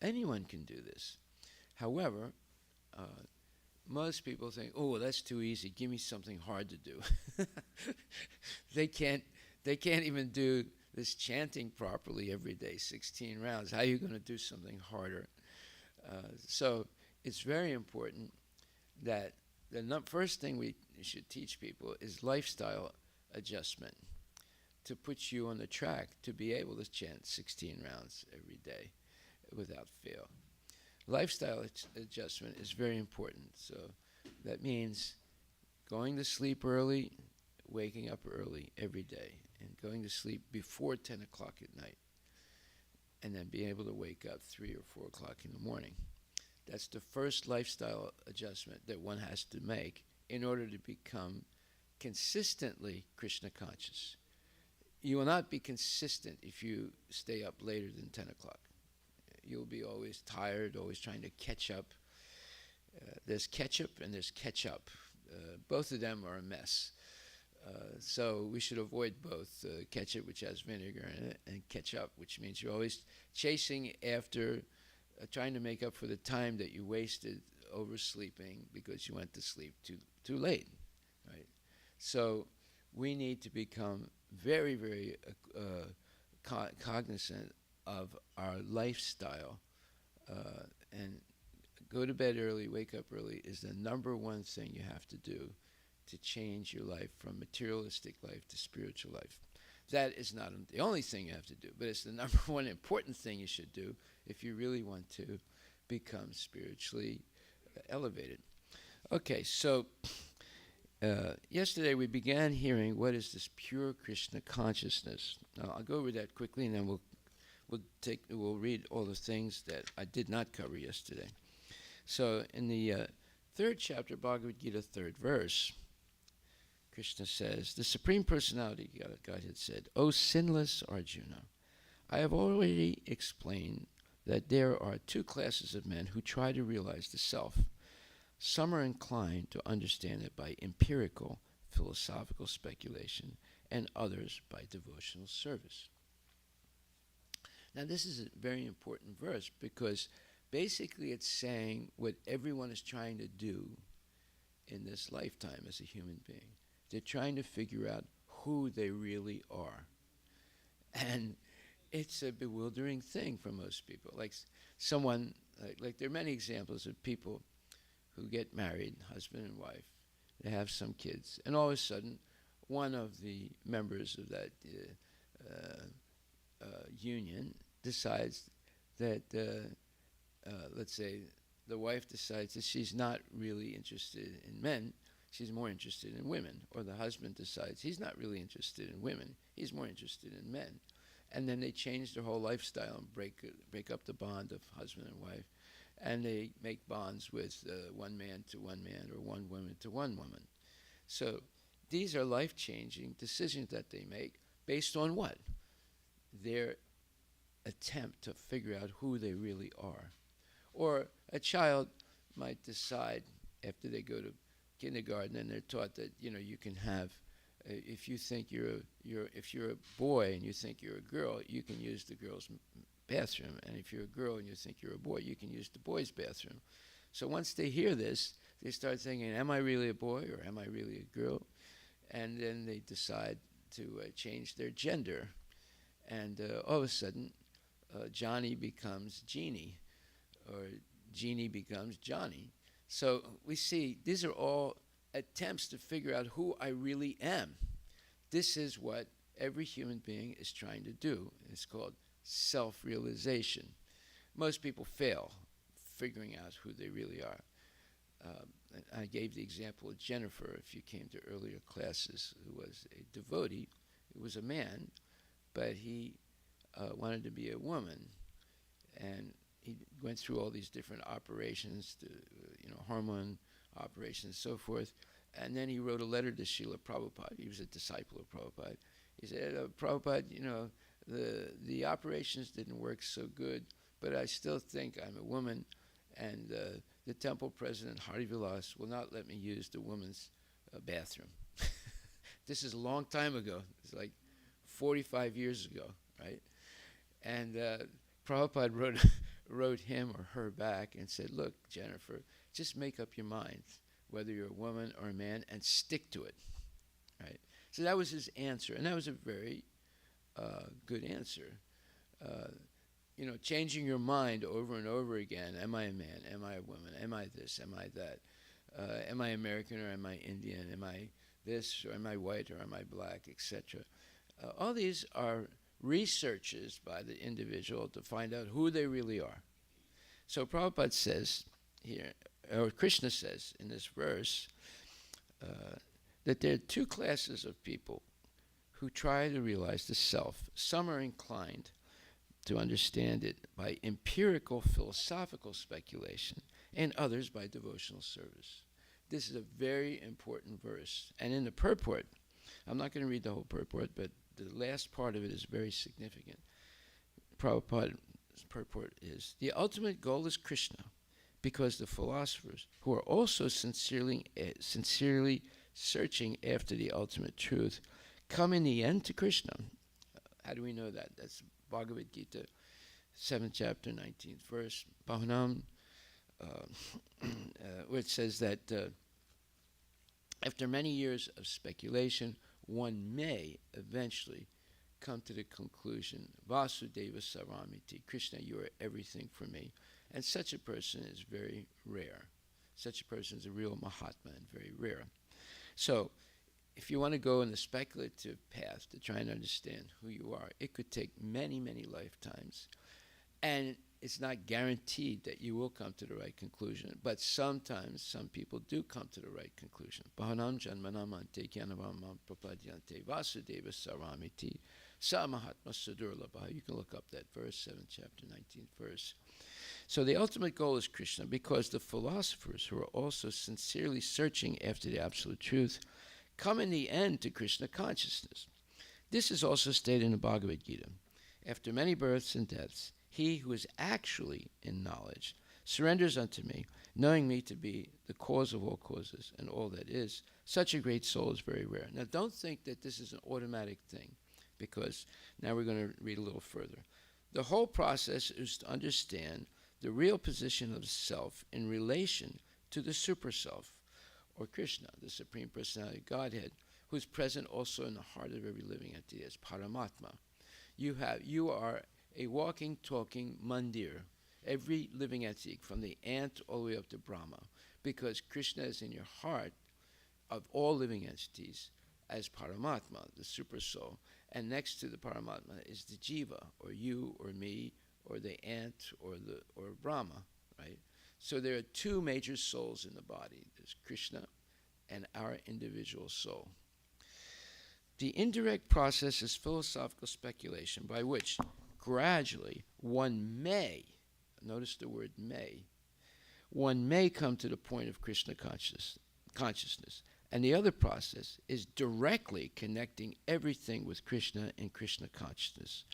Anyone can do this. However, most people think, oh, well, that's too easy. Give me something hard to do. They can't even do this chanting properly every day, 16 rounds. How are you going to do something harder? So it's very important that the first thing we should teach people is lifestyle adjustment to put you on the track to be able to chant 16 rounds every day without fail. Lifestyle adjustment is very important. So that means going to sleep early, waking up early every day, and going to sleep before 10 o'clock at night, and then being able to wake up 3 or 4 o'clock in the morning. That's the first lifestyle adjustment that one has to make in order to become consistently Krishna conscious. You will not be consistent if you stay up later than 10 o'clock. You'll be always tired, always trying to catch up. There's ketchup and there's ketchup. Both of them are a mess. So we should avoid both ketchup, which has vinegar in it, and ketchup, which means you're always chasing after, trying to make up for the time that you wasted oversleeping because you went to sleep too late, right? So we need to become very, very cognizant of our lifestyle, and go to bed early, wake up early is the number one thing you have to do to change your life from materialistic life to spiritual life. That is not the only thing you have to do, but it's the number one important thing you should do if you really want to become spiritually elevated. Okay, so yesterday we began hearing what is this pure Krishna consciousness. Now I'll go over that quickly, and then we'll read all the things that I did not cover yesterday. So in the third chapter, Bhagavad Gita, third verse, Krishna says, the Supreme Personality of Godhead said, O sinless Arjuna, I have already explained that there are two classes of men who try to realize the self. Some are inclined to understand it by empirical philosophical speculation, and others by devotional service. Now, this is a very important verse because basically it's saying what everyone is trying to do in this lifetime as a human being. They're trying to figure out who they really are. And it's a bewildering thing for most people. Like someone, like there are many examples of people who get married, husband and wife, they have some kids, and all of a sudden, one of the members of that union decides that, let's say, the wife decides that she's not really interested in men, she's more interested in women, or the husband decides he's not really interested in women, he's more interested in men. And then they change their whole lifestyle and break up the bond of husband and wife, and they make bonds with one man to one man or one woman to one woman. So these are life-changing decisions that they make based on what? Their attempt to figure out who they really are. Or a child might decide after they go to kindergarten and they're taught that, you know, you can have, if you think if you're a boy and you think you're a girl, you can use the girl's bathroom, and if you're a girl and you think you're a boy, you can use the boy's bathroom. So once they hear this, they start thinking, am I really a boy or am I really a girl? And then they decide to change their gender, and all of a sudden Johnny becomes Jeannie, or Jeannie becomes Johnny. So we see these are all attempts to figure out who I really am. This is what every human being is trying to do. It's called self-realization. Most people fail figuring out who they really are. I gave the example of Jennifer, if you came to earlier classes, who was a devotee. He was a man, but he wanted to be a woman, and he went through all these different operations, to, hormone operations and so forth, and then he wrote a letter to Srila Prabhupada. He was a disciple of Prabhupada. He said, Prabhupada, the operations didn't work so good, but I still think I'm a woman, and the temple president, Hari Vilas, will not let me use the woman's bathroom. This is a long time ago. It's like 45 years ago, right? And Prabhupada wrote him or her back and said, look, Jennifer, just make up your mind whether you're a woman or a man and stick to it, right? So that was his answer, and that was a very good answer. Changing your mind over and over again. Am I a man? Am I a woman? Am I this? Am I that? Am I American or am I Indian? Am I this or am I white or am I black, etc.? All these are researches by the individual to find out who they really are. So Prabhupada says here, or Krishna says in this verse, that there are two classes of people who try to realize the self. Some are inclined to understand it by empirical philosophical speculation, and others by devotional service. This is a very important verse. And in the purport, I'm not going to read the whole purport, but the last part of it is very significant. Prabhupada's purport is, the ultimate goal is Krishna, because the philosophers, who are also sincerely searching after the ultimate truth, come in the end to Krishna. How do we know that? That's Bhagavad Gita, 7th chapter, 19th verse, Bahunam, where it says that after many years of speculation, one may eventually come to the conclusion, Vasudeva Saramiti, Krishna, you are everything for me. And such a person is very rare. Such a person is a real Mahatma and very rare. So, if you want to go in the speculative path to try and understand who you are, it could take many, many lifetimes. And it's not guaranteed that you will come to the right conclusion. But sometimes some people do come to the right conclusion. Bahanam janmanamante gyanavam prapadyante vasudeva saramiti sa mahatma sudurlabha. You can look up that verse, 7th chapter, 19th verse. So the ultimate goal is Krishna, because the philosophers, who are also sincerely searching after the absolute truth, come in the end to Krishna consciousness. This is also stated in the Bhagavad Gita. After many births and deaths, he who is actually in knowledge surrenders unto me, knowing me to be the cause of all causes and all that is, such a great soul is very rare. Now, don't think that this is an automatic thing, because now we're going to read a little further. The whole process is to understand the real position of the self in relation to the super self, or Krishna, the Supreme Personality of Godhead, who is present also in the heart of every living entity as Paramatma. You are a walking, talking mandir, every living entity, from the ant all the way up to Brahma, because Krishna is in your heart of all living entities as Paramatma, the super soul, and next to the Paramatma is the Jiva, or you, or me, or the ant, or Brahma, right? So there are two major souls in the body. There's Krishna and our individual soul. The indirect process is philosophical speculation by which gradually one may, notice the word may, one may come to the point of Krishna consciousness. And the other process is directly connecting everything with Krishna and Krishna consciousness.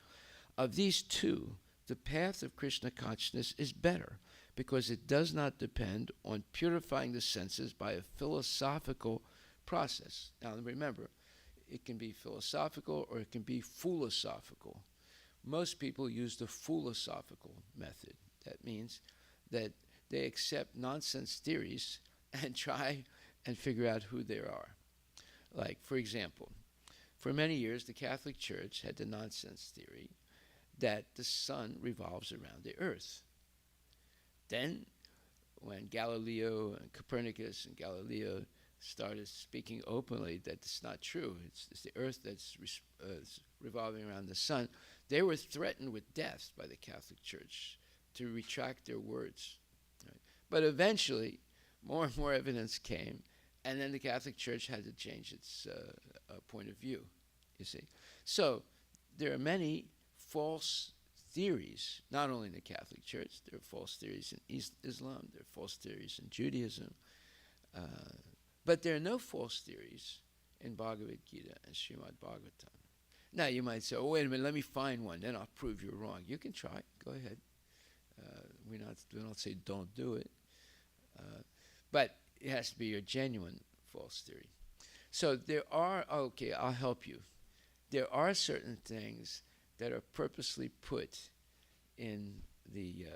Of these two, the path of Krishna consciousness is better because it does not depend on purifying the senses by a philosophical process. Now remember, it can be philosophical or it can be philosophical. Most people use the philosophical method. That means that they accept nonsense theories and try and figure out who they are. Like, for example, for many years the Catholic Church had the nonsense theory that the sun revolves around the earth. Then, when Galileo and Copernicus and Galileo started speaking openly that it's not true, it's the earth that's revolving around the sun, they were threatened with death by the Catholic Church to retract their words. Right? But eventually, more and more evidence came, and then the Catholic Church had to change its point of view, you see. So there are many false theories, not only in the Catholic Church. There are false theories in Islam, there are false theories in Judaism, but there are no false theories in Bhagavad Gita and Srimad Bhagavatam. Now you might say, oh, wait a minute, let me find one, then I'll prove you're wrong. You can try, go ahead. We don't say don't do it. But it has to be a genuine false theory. So there are, okay, I'll help you. There are certain things that are purposely put in the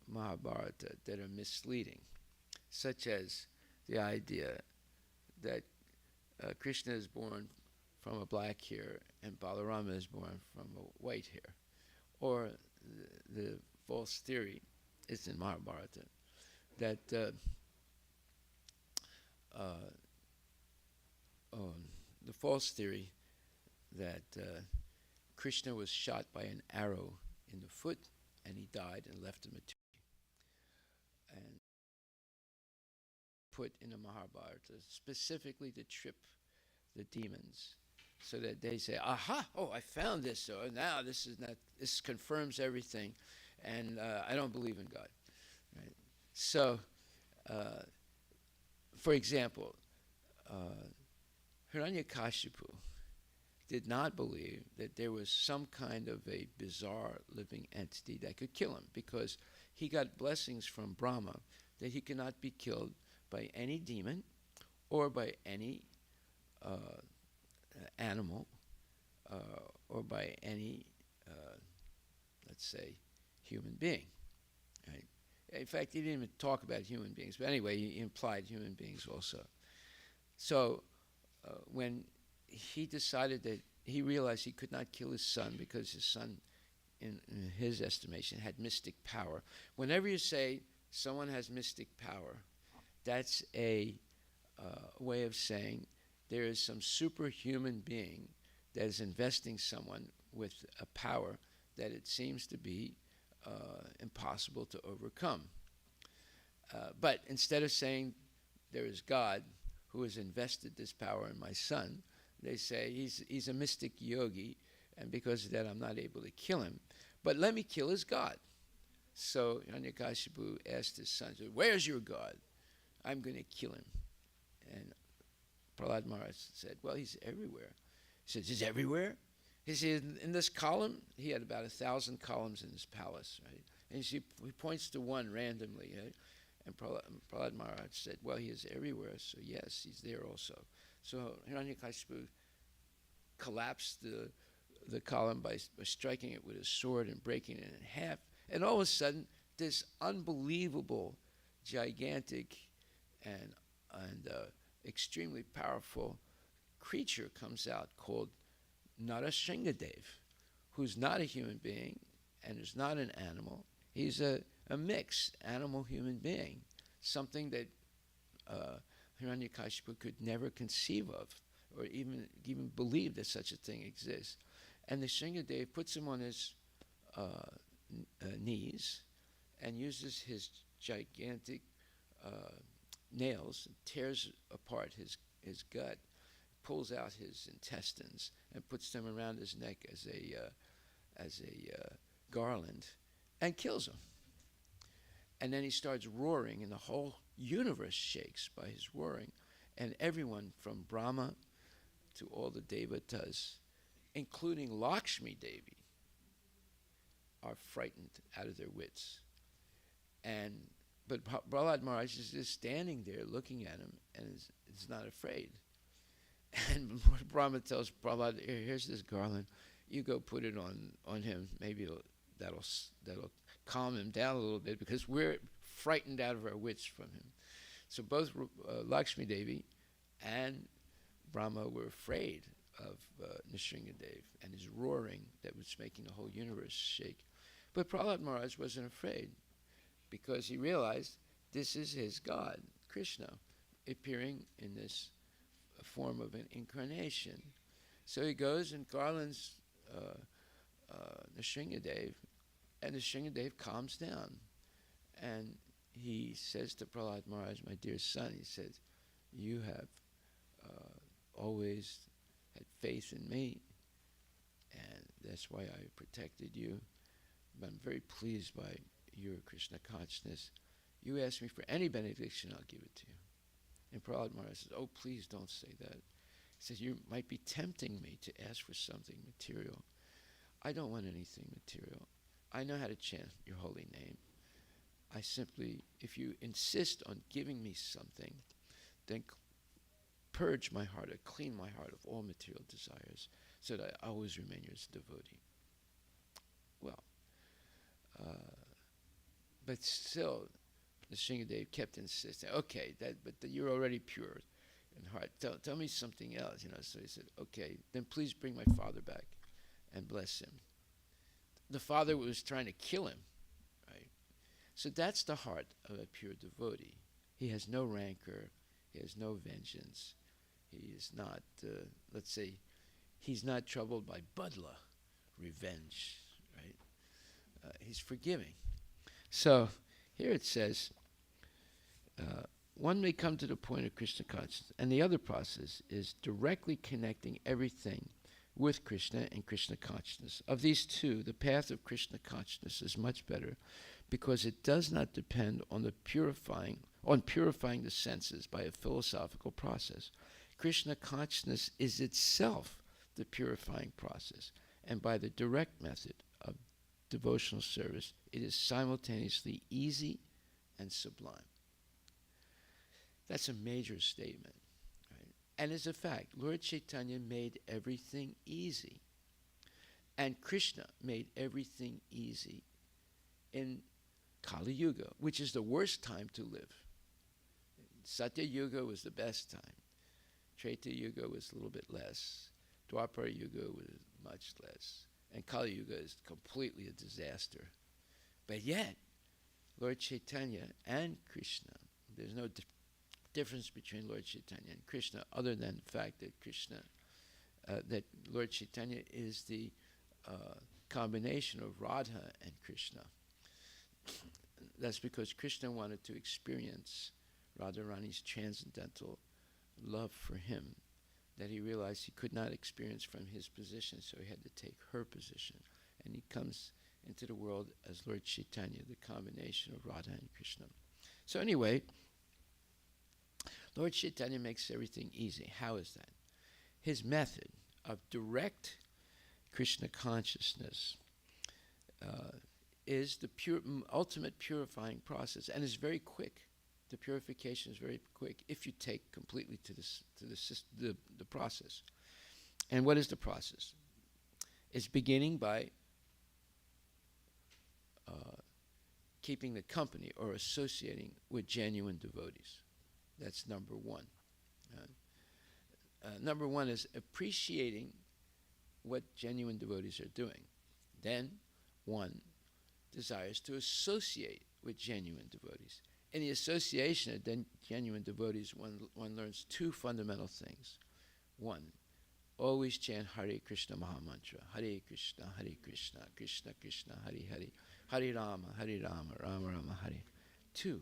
Mahabharata that are misleading, such as the idea that Krishna is born from a black hair and Balarama is born from a white hair. Or the false theory, it's in Mahabharata, that the false theory that Krishna was shot by an arrow in the foot and he died and left him a tree. And put in the Mahabharata specifically to trip the demons so that they say, aha, oh, I found this, so now this confirms everything, and I don't believe in God. Right? So, for example, Hiranyakashipu did not believe that there was some kind of a bizarre living entity that could kill him, because he got blessings from Brahma that he cannot be killed by any demon or by any animal or by any, let's say, human being. Right? In fact, he didn't even talk about human beings, but anyway, he implied human beings also. So when he decided that he realized he could not kill his son because his son, in his estimation, had mystic power. Whenever you say someone has mystic power, that's a way of saying there is some superhuman being that is investing someone with a power that it seems to be impossible to overcome. But instead of saying there is God who has invested this power in my son, they say he's a mystic yogi, and because of that I'm not able to kill him. But let me kill his God. So Hiranyakashipu asked his son, where's your God? I'm going to kill him. And Prahlad Maharaj said, well, he's everywhere. He said, he's everywhere? He said, in this column, he had about 1,000 columns in his palace, right? And you see, he points to one randomly. And Prahlad Maharaj said, well, he is everywhere, so yes, he's there also. So Hiranyakashipu collapsed the column by striking it with his sword and breaking it in half. And all of a sudden, this unbelievable, gigantic, and extremely powerful creature comes out called Narasinghadev, who's not a human being and is not an animal. He's a mixed animal-human being, something that Hiranyakashipu could never conceive of or even believe that such a thing exists. And the Singhadev puts him on his knees and uses his gigantic nails, and tears apart his gut, pulls out his intestines, and puts them around his neck as a garland, and kills him. And then he starts roaring, and the whole universe shakes by his roaring, and everyone from Brahma to all the devatas, including Lakshmi Devi, are frightened out of their wits. But Prahlad Maharaj is just standing there looking at him and is not afraid. And Brahma tells Prahlad, here's this garland, you go put it on him. Maybe that'll calm him down a little bit, because we're frightened out of our wits from him. So both Lakshmi Devi and Brahma were afraid of Nrsingadev and his roaring that was making the whole universe shake. But Prahlad Maharaj wasn't afraid, because he realized this is his God, Krishna, appearing in this form of an incarnation. So he goes and garlands Nrsingadev, and Nrsingadev calms down. And he says to Prahlad Maharaj, my dear son, he says, you have always had faith in me, and that's why I protected you. But I'm very pleased by your Krishna consciousness. You ask me for any benediction, I'll give it to you. And Prahlad Maharaj says, oh, please don't say that. He says, you might be tempting me to ask for something material. I don't want anything material. I know how to chant your holy name. I simply, if you insist on giving me something, then purge my heart, or clean my heart of all material desires, so that I always remain your devotee. Well, but still, the Shingadev kept insisting, okay, but you're already pure in heart. Tell me something else, So he said, okay, then please bring my father back and bless him. The father was trying to kill him, right? So that's the heart of a pure devotee. He has no rancor. He has no vengeance. He is not, let's say, he's not troubled by badla, revenge, right? He's forgiving. So here it says, one may come to the point of Krishna consciousness, and the other process is directly connecting everything with Krishna and Krishna consciousness. Of these two, the path of Krishna consciousness is much better, because it does not depend on purifying the senses by a philosophical process. Krishna consciousness is itself the purifying process, and by the direct method of devotional service, it is simultaneously easy and sublime. That's a major statement, right? And as a fact, Lord Chaitanya made everything easy, and Krishna made everything easy in Kali Yuga, which is the worst time to live. Satya Yuga was the best time. Treta Yuga was a little bit less. Dwapara Yuga was much less. And Kali Yuga is completely a disaster. But yet, Lord Chaitanya and Krishna, there's no difference between Lord Chaitanya and Krishna, other than the fact that that Lord Chaitanya is the combination of Radha and Krishna. That's because Krishna wanted to experience Radharani's transcendental love for him, that he realized he could not experience from his position, so he had to take her position. And he comes into the world as Lord Chaitanya, the combination of Radha and Krishna. So anyway, Lord Chaitanya makes everything easy. How is that? His method of direct Krishna consciousness is the ultimate purifying process, and it's very quick. The purification is very quick if you take completely to the process. And what is the process? It's beginning by keeping the company or associating with genuine devotees. That's number one. Number one is appreciating what genuine devotees are doing. Then one desires to associate with genuine devotees. In the association of genuine devotees, one learns two fundamental things. One, always chant Hare Krishna Mahamantra. Hare Krishna, Krishna Krishna, Hare Hare. Hare Rama, Rama Rama, Hare. Two,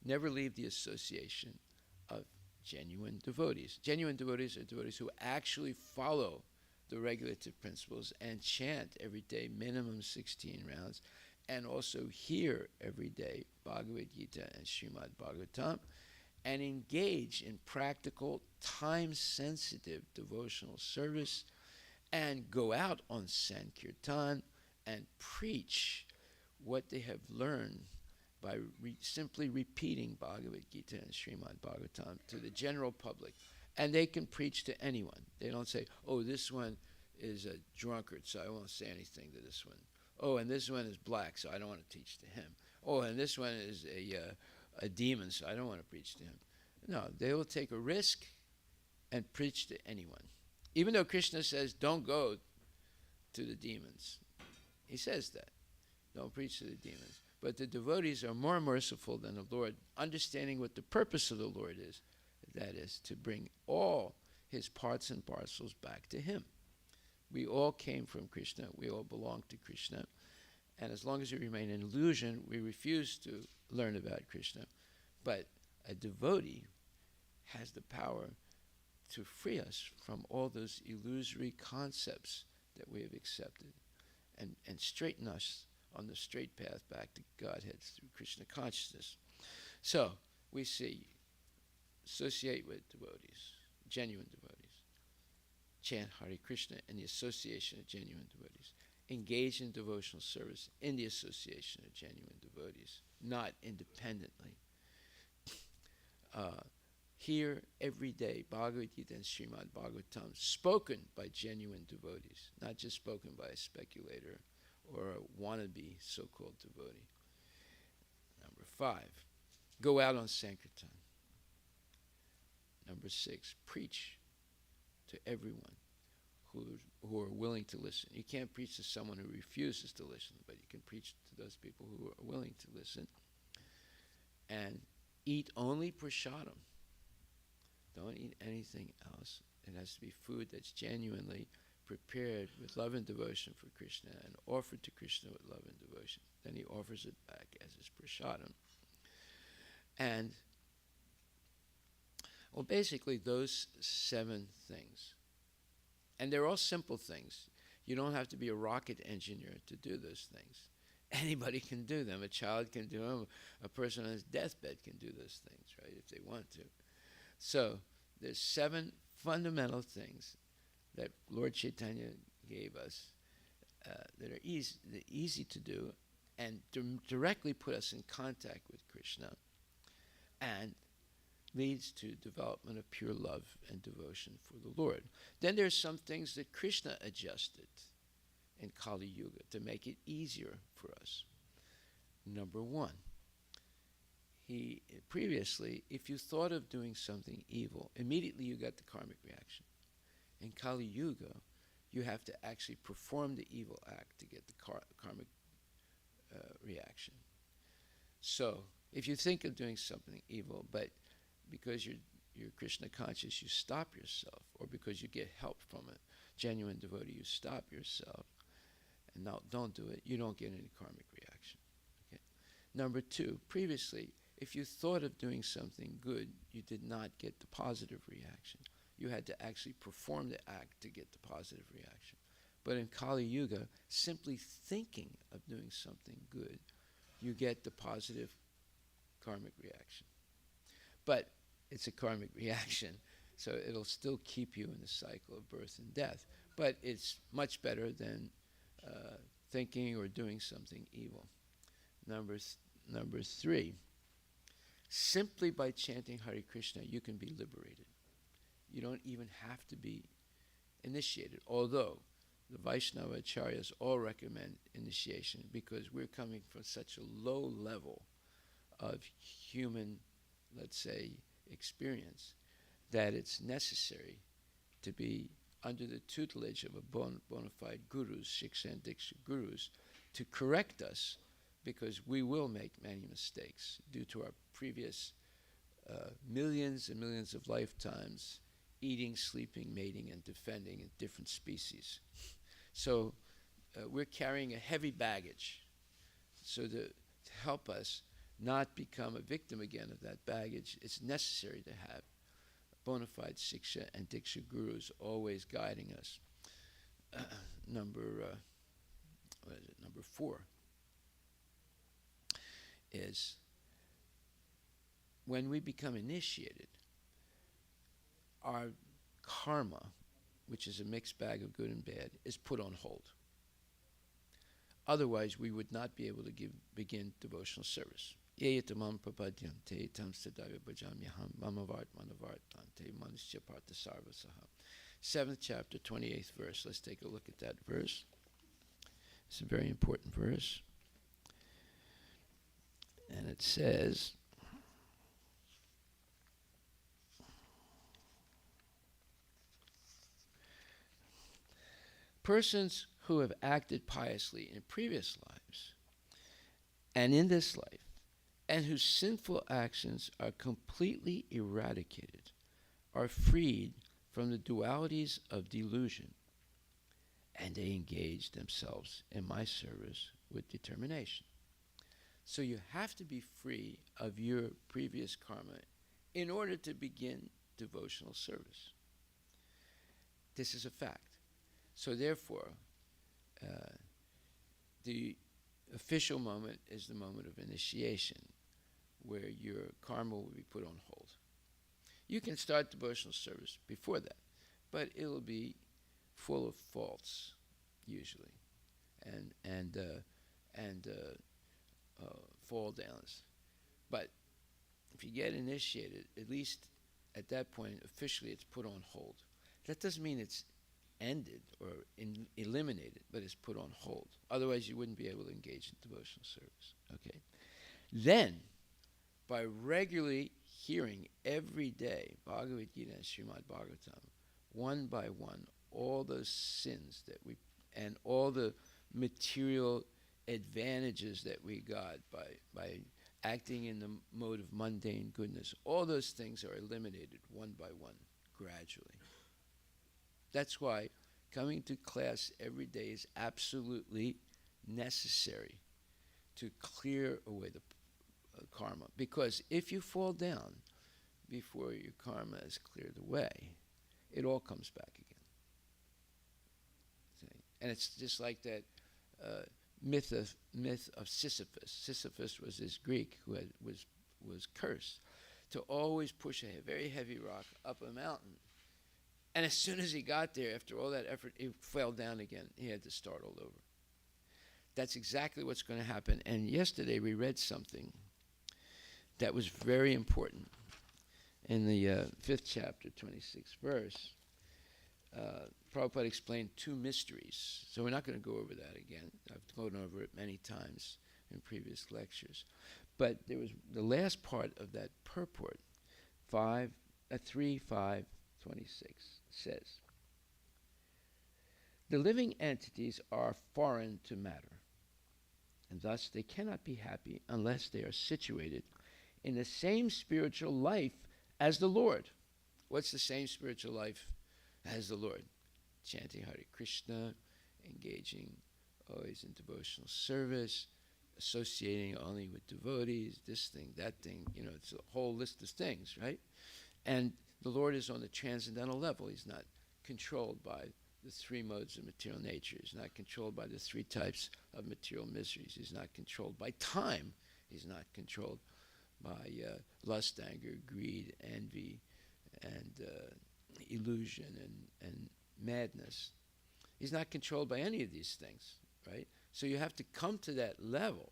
never leave the association of genuine devotees. Genuine devotees are devotees who actually follow the regulative principles and chant every day, minimum 16 rounds, and also hear every day Bhagavad Gita and Srimad Bhagavatam, and engage in practical, time-sensitive devotional service, and go out on Sankirtan and preach what they have learned by simply repeating Bhagavad Gita and Srimad Bhagavatam to the general public. And they can preach to anyone. They don't say, oh, this one is a drunkard, so I won't say anything to this one. Oh, and this one is black, so I don't want to teach to him. Oh, and this one is a demon, so I don't want to preach to him. No, they will take a risk and preach to anyone. Even though Krishna says, don't go to the demons. He says that. Don't preach to the demons. But the devotees are more merciful than the Lord, understanding what the purpose of the Lord is. That is, to bring all his parts and parcels back to him. We all came from Krishna. We all belong to Krishna. And as long as we remain in illusion, we refuse to learn about Krishna. But a devotee has the power to free us from all those illusory concepts that we have accepted and straighten us on the straight path back to Godhead through Krishna consciousness. So we see, associate with devotees, genuine devotees. Chant Hare Krishna in the association of genuine devotees. Engage in devotional service in the association of genuine devotees, not independently. Hear every day Bhagavad Gita and Srimad Bhagavatam spoken by genuine devotees, not just spoken by a speculator or a wannabe so-called devotee. Number 5, go out on Sankirtan. Number 6, preach to everyone who are willing to listen. You can't preach to someone who refuses to listen, but you can preach to those people who are willing to listen. And eat only prasadam. Don't eat anything else. It has to be food that's genuinely prepared with love and devotion for Krishna and offered to Krishna with love and devotion. Then he offers it back as his prasadam. And, well, basically those 7 things. And they're all simple things. You don't have to be a rocket engineer to do those things. Anybody can do them. A child can do them. A person on his deathbed can do those things, right, if they want to. So there's 7 fundamental things that Lord Chaitanya gave us that are easy to do and directly put us in contact with Krishna and leads to development of pure love and devotion for the Lord. Then there's some things that Krishna adjusted in Kali Yuga to make it easier for us. Number 1, he previously, if you thought of doing something evil, immediately you got the karmic reaction. In Kali Yuga, you have to actually perform the evil act to get the karmic reaction. So, if you think of doing something evil, but because you're Krishna conscious, you stop yourself, or because you get help from a genuine devotee, you stop yourself, and now don't do it, you don't get any karmic reaction. Okay? Number 2, previously, if you thought of doing something good, you did not get the positive reaction. You had to actually perform the act to get the positive reaction. But in Kali Yuga, simply thinking of doing something good, you get the positive karmic reaction. But it's a karmic reaction, so it'll still keep you in the cycle of birth and death. But it's much better than thinking or doing something evil. Number 3, simply by chanting Hare Krishna, you can be liberated. You don't even have to be initiated, although the Vaishnava Acharyas all recommend initiation because we're coming from such a low level of human, let's say, experience that it's necessary to be under the tutelage of a bona fide gurus, Shiksha and Diksha gurus, to correct us because we will make many mistakes due to our previous millions and millions of lifetimes eating, sleeping, mating, and defending in different species. So we're carrying a heavy baggage. So to help us not become a victim again of that baggage, it's necessary to have bona fide Shiksha and Diksha gurus always guiding us. Number 4 is when we become initiated, our karma, which is a mixed bag of good and bad, is put on hold. Otherwise, we would not be able to begin devotional service. Seventh chapter, 28th verse. Let's take a look at that verse. It's a very important verse. And it says, persons who have acted piously in previous lives and in this life, and whose sinful actions are completely eradicated, are freed from the dualities of delusion, and they engage themselves in my service with determination. So you have to be free of your previous karma in order to begin devotional service. This is a fact. So therefore, the official moment is the moment of initiation, where your karma will be put on hold. You can start devotional service before that, but it'll be full of faults, usually, and fall downs. But if you get initiated, at least at that point, officially it's put on hold. That doesn't mean it's ended or eliminated, but it's put on hold. Otherwise, you wouldn't be able to engage in devotional service. Okay. Then, by regularly hearing every day Bhagavad Gita and Srimad Bhagavatam, one by one, all those sins that we and all the material advantages that we got by acting in the mode of mundane goodness, all those things are eliminated one by one, gradually. That's why coming to class every day is absolutely necessary to clear away the karma. Because if you fall down before your karma is cleared away, it all comes back again. See? And it's just like that myth of Sisyphus. Sisyphus was this Greek who was cursed to always push a very heavy rock up a mountain. And as soon as he got there, after all that effort, he fell down again. He had to start all over. That's exactly what's going to happen. And yesterday we read something that was very important. In the 5th chapter, 26th verse, Prabhupada explained 2 mysteries. So we're not going to go over that again. I've gone over it many times in previous lectures. But there was the last part of that purport, 3:5:26 says, the living entities are foreign to matter, and thus they cannot be happy unless they are situated in the same spiritual life as the Lord. What's the same spiritual life as the Lord? Chanting Hare Krishna, engaging always in devotional service, associating only with devotees, this thing, that thing, it's a whole list of things, right? And the Lord is on the transcendental level. He's not controlled by the 3 modes of material nature. He's not controlled by the 3 types of material miseries. He's not controlled by time. He's not controlled by lust, anger, greed, envy, and illusion and madness. He's not controlled by any of these things, right? So you have to come to that level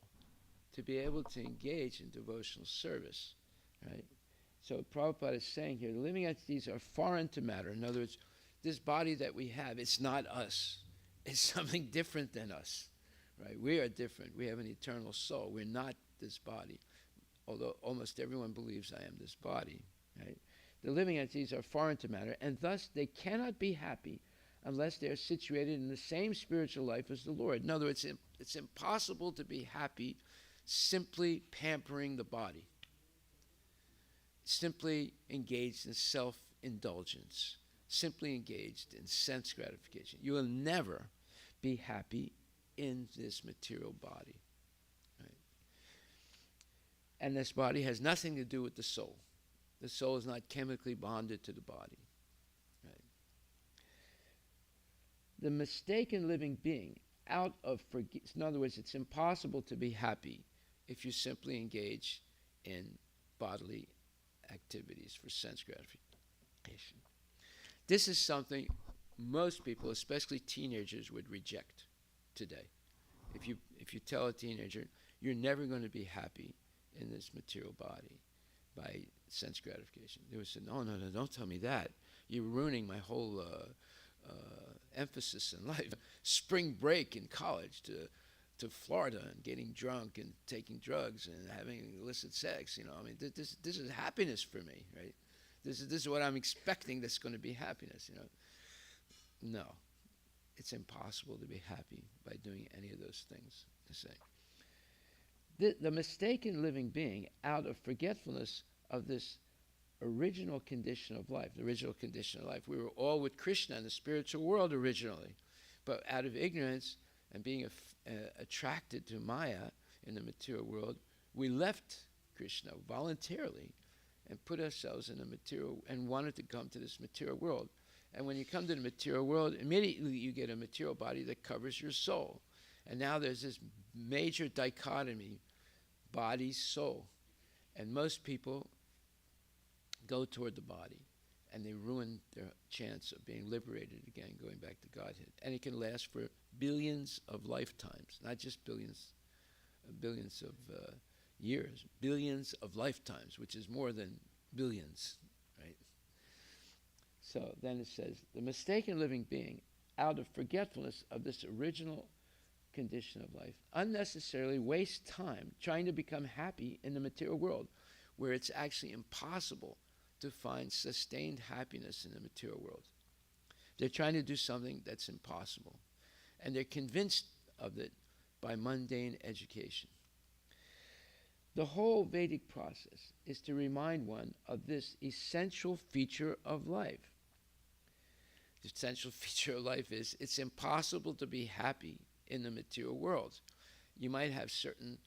to be able to engage in devotional service, right? So Prabhupada is saying here, the living entities are foreign to matter. In other words, this body that we have, it's not us. It's something different than us, right? We are different. We have an eternal soul. We're not this body, although almost everyone believes I am this body, right? The living entities are foreign to matter, and thus they cannot be happy unless they are situated in the same spiritual life as the Lord. In other words, it's impossible to be happy simply pampering the body, simply engaged in self-indulgence, simply engaged in sense gratification. You will never be happy in this material body. Right? And this body has nothing to do with the soul. The soul is not chemically bonded to the body. Right? The mistaken living being in other words, it's impossible to be happy if you simply engage in bodily activities for sense gratification. This is something most people, especially teenagers, would reject today. If you tell a teenager, you're never going to be happy in this material body by sense gratification, they would say, no, don't tell me that. You're ruining my whole emphasis in life. Spring break in college to Florida and getting drunk and taking drugs and having illicit sex. I mean, this is happiness for me, right? This is what I'm expecting. That's going to be happiness. No, it's impossible to be happy by doing any of those things. To say the mistaken living being, out of forgetfulness of this original condition of life, the original condition of life. We were all with Krishna in the spiritual world originally, but out of ignorance and being attracted to Maya in the material world, we left Krishna voluntarily and put ourselves in the material and wanted to come to this material world. And when you come to the material world, immediately you get a material body that covers your soul. And now there's this major dichotomy, body, soul. And most people go toward the body, and they ruin their chance of being liberated again, going back to Godhead. And it can last for billions of lifetimes, not just billions of years, billions of lifetimes, which is more than billions, right? So then it says, the mistaken living being, out of forgetfulness of this original condition of life, unnecessarily wastes time trying to become happy in the material world, where it's actually impossible to find sustained happiness in the material world. They're trying to do something that's impossible. And they're convinced of it by mundane education. The whole Vedic process is to remind one of this essential feature of life. The essential feature of life is it's impossible to be happy in the material world. You might have certain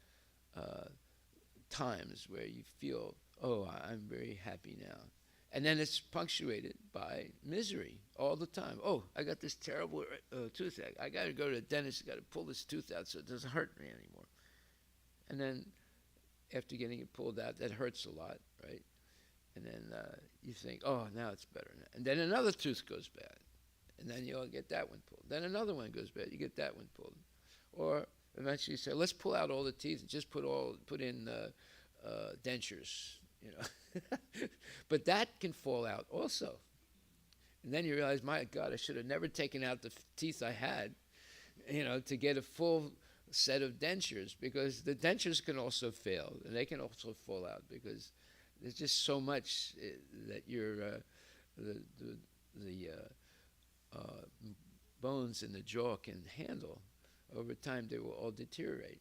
times where you feel, oh, I'm very happy now. And then it's punctuated by misery all the time. Oh, I got this terrible toothache. I got to go to the dentist. I got to pull this tooth out so it doesn't hurt me anymore. And then after getting it pulled out, that hurts a lot, right? And then you think, oh, now it's better. And then another tooth goes bad. And then you'll get that one pulled. Then another one goes bad. You get that one pulled. Or eventually you say, let's pull out all the teeth and just put in dentures, But that can fall out also. And then you realize, my God, I should have never taken out the teeth I had, to get a full set of dentures, because the dentures can also fail, and they can also fall out, because there's just so much that the bones in the jaw can handle. Over time, they will all deteriorate.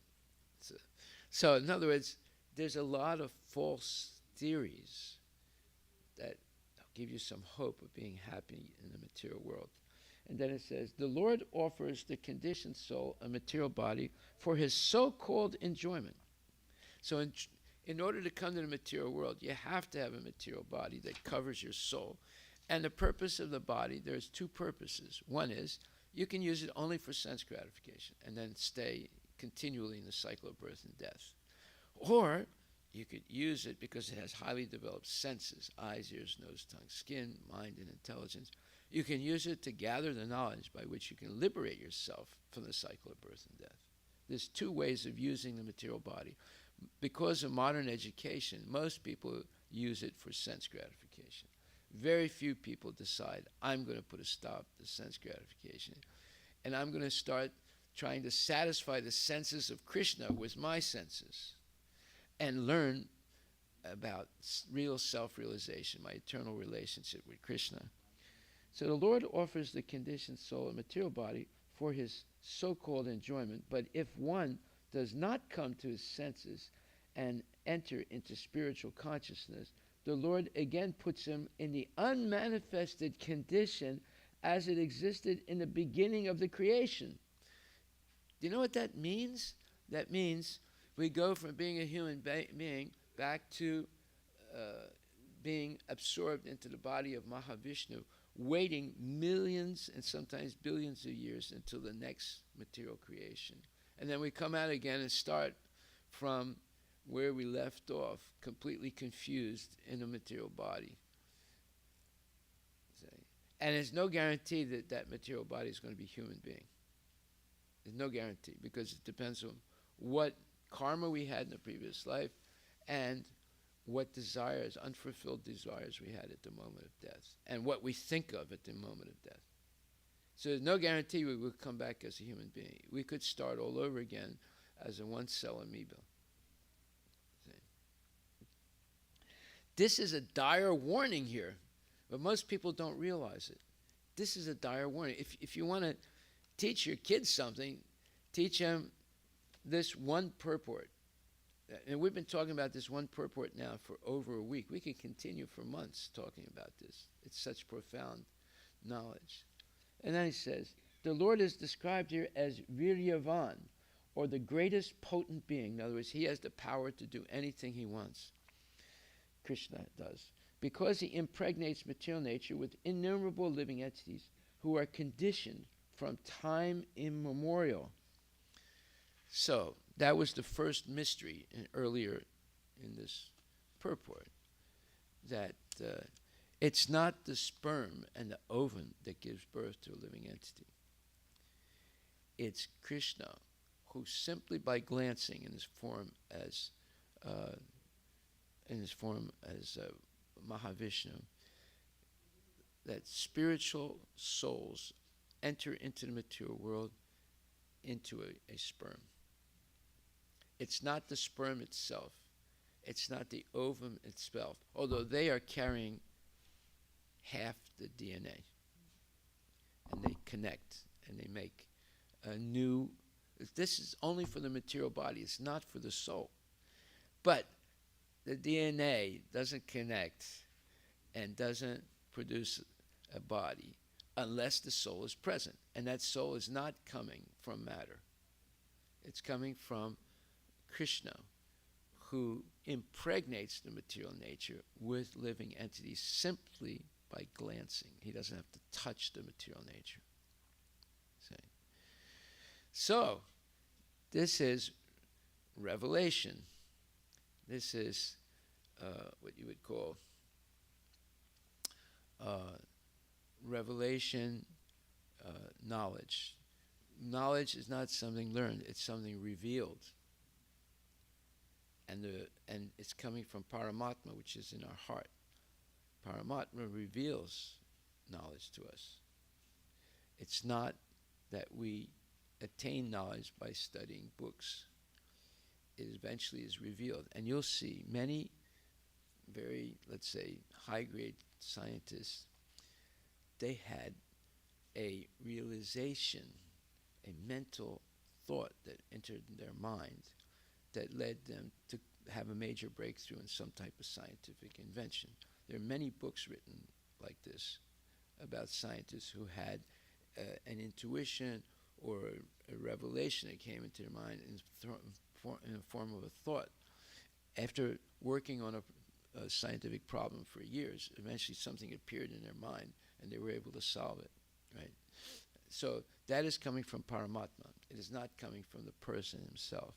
So in other words, there's a lot of false theories that give you some hope of being happy in the material world. And then it says, the Lord offers the conditioned soul a material body for his so-called enjoyment. So in order to come to the material world, you have to have a material body that covers your soul. And the purpose of the body, there's two purposes. One is, you can use it only for sense gratification and then stay continually in the cycle of birth and death. Or you could use it because it has highly developed senses, eyes, ears, nose, tongue, skin, mind, and intelligence. You can use it to gather the knowledge by which you can liberate yourself from the cycle of birth and death. There's two ways of using the material body. Because of modern education, most people use it for sense gratification. Very few people decide, I'm going to put a stop to sense gratification, and I'm going to start trying to satisfy the senses of Krishna with my senses and learn about real self-realization, my eternal relationship with Krishna. So the Lord offers the conditioned soul a material body for his so-called enjoyment, but if one does not come to his senses and enter into spiritual consciousness, the Lord again puts him in the unmanifested condition as it existed in the beginning of the creation. Do you know what that means? That means we go from being a human being back to being absorbed into the body of Mahavishnu, waiting millions and sometimes billions of years until the next material creation. And then we come out again and start from where we left off, completely confused in a material body. And there's no guarantee that that material body is going to be a human being. There's no guarantee, because it depends on what karma we had in the previous life and what desires, unfulfilled desires we had at the moment of death, and what we think of at the moment of death. So there's no guarantee we will come back as a human being. We could start all over again as a one-cell amoeba. This is a dire warning here, but most people don't realize it. This is a dire warning. If you want to teach your kids something, teach them this one purport. And we've been talking about this one purport now for over a week. We could continue for months talking about this. It's such profound knowledge. And then he says, the Lord is described here as Viryavan, or the greatest potent being. In other words, he has the power to do anything he wants. Krishna does. Because he impregnates material nature with innumerable living entities who are conditioned from time immemorial. So, that was the first mystery earlier in this purport, that it's not the sperm and the ovum that gives birth to a living entity. It's Krishna, who simply by glancing in his form as Mahavishnu, that spiritual souls enter into the material world into a sperm. It's not the sperm itself. It's not the ovum itself, although they are carrying half the DNA. And they connect and they make a new. This is only for the material body. It's not for the soul. But the DNA doesn't connect and doesn't produce a body unless the soul is present. And that soul is not coming from matter. It's coming from Krishna, who impregnates the material nature with living entities simply by glancing. He doesn't have to touch the material nature. See? So, this is revelation. This is what you would call revelation knowledge. Knowledge is not something learned, it's something revealed. And it's coming from Paramatma, which is in our heart. Paramatma reveals knowledge to us. It's not that we attain knowledge by studying books. It eventually is revealed. And you'll see many very, let's say, high-grade scientists, they had a realization, a mental thought that entered their mind that led them to have a major breakthrough in some type of scientific invention. There are many books written like this about scientists who had an intuition or a revelation that came into their mind in the form of a thought. After working on a scientific problem for years, eventually something appeared in their mind and they were able to solve it, right? So that is coming from Paramatma. It is not coming from the person himself.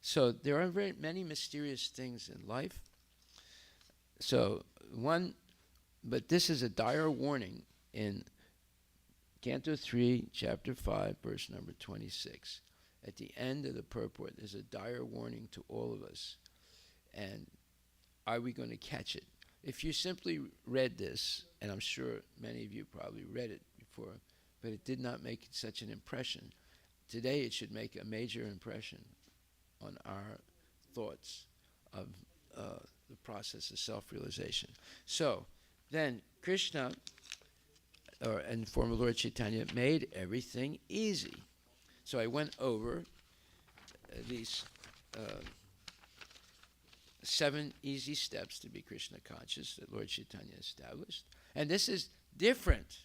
So there are very many mysterious things in life. So but this is a dire warning in Canto 3, Chapter 5, verse number 26. at the end of the purport, there's a dire warning to all of us. And are we going to catch it? If you simply read this, and I'm sure many of you probably read it before, but it did not make such an impression, today it should make a major impression on our thoughts of the process of self-realization. So then Krishna, and former Lord Chaitanya, made everything easy. So I went over these 7 easy steps to be Krishna conscious that Lord Chaitanya established. And this is different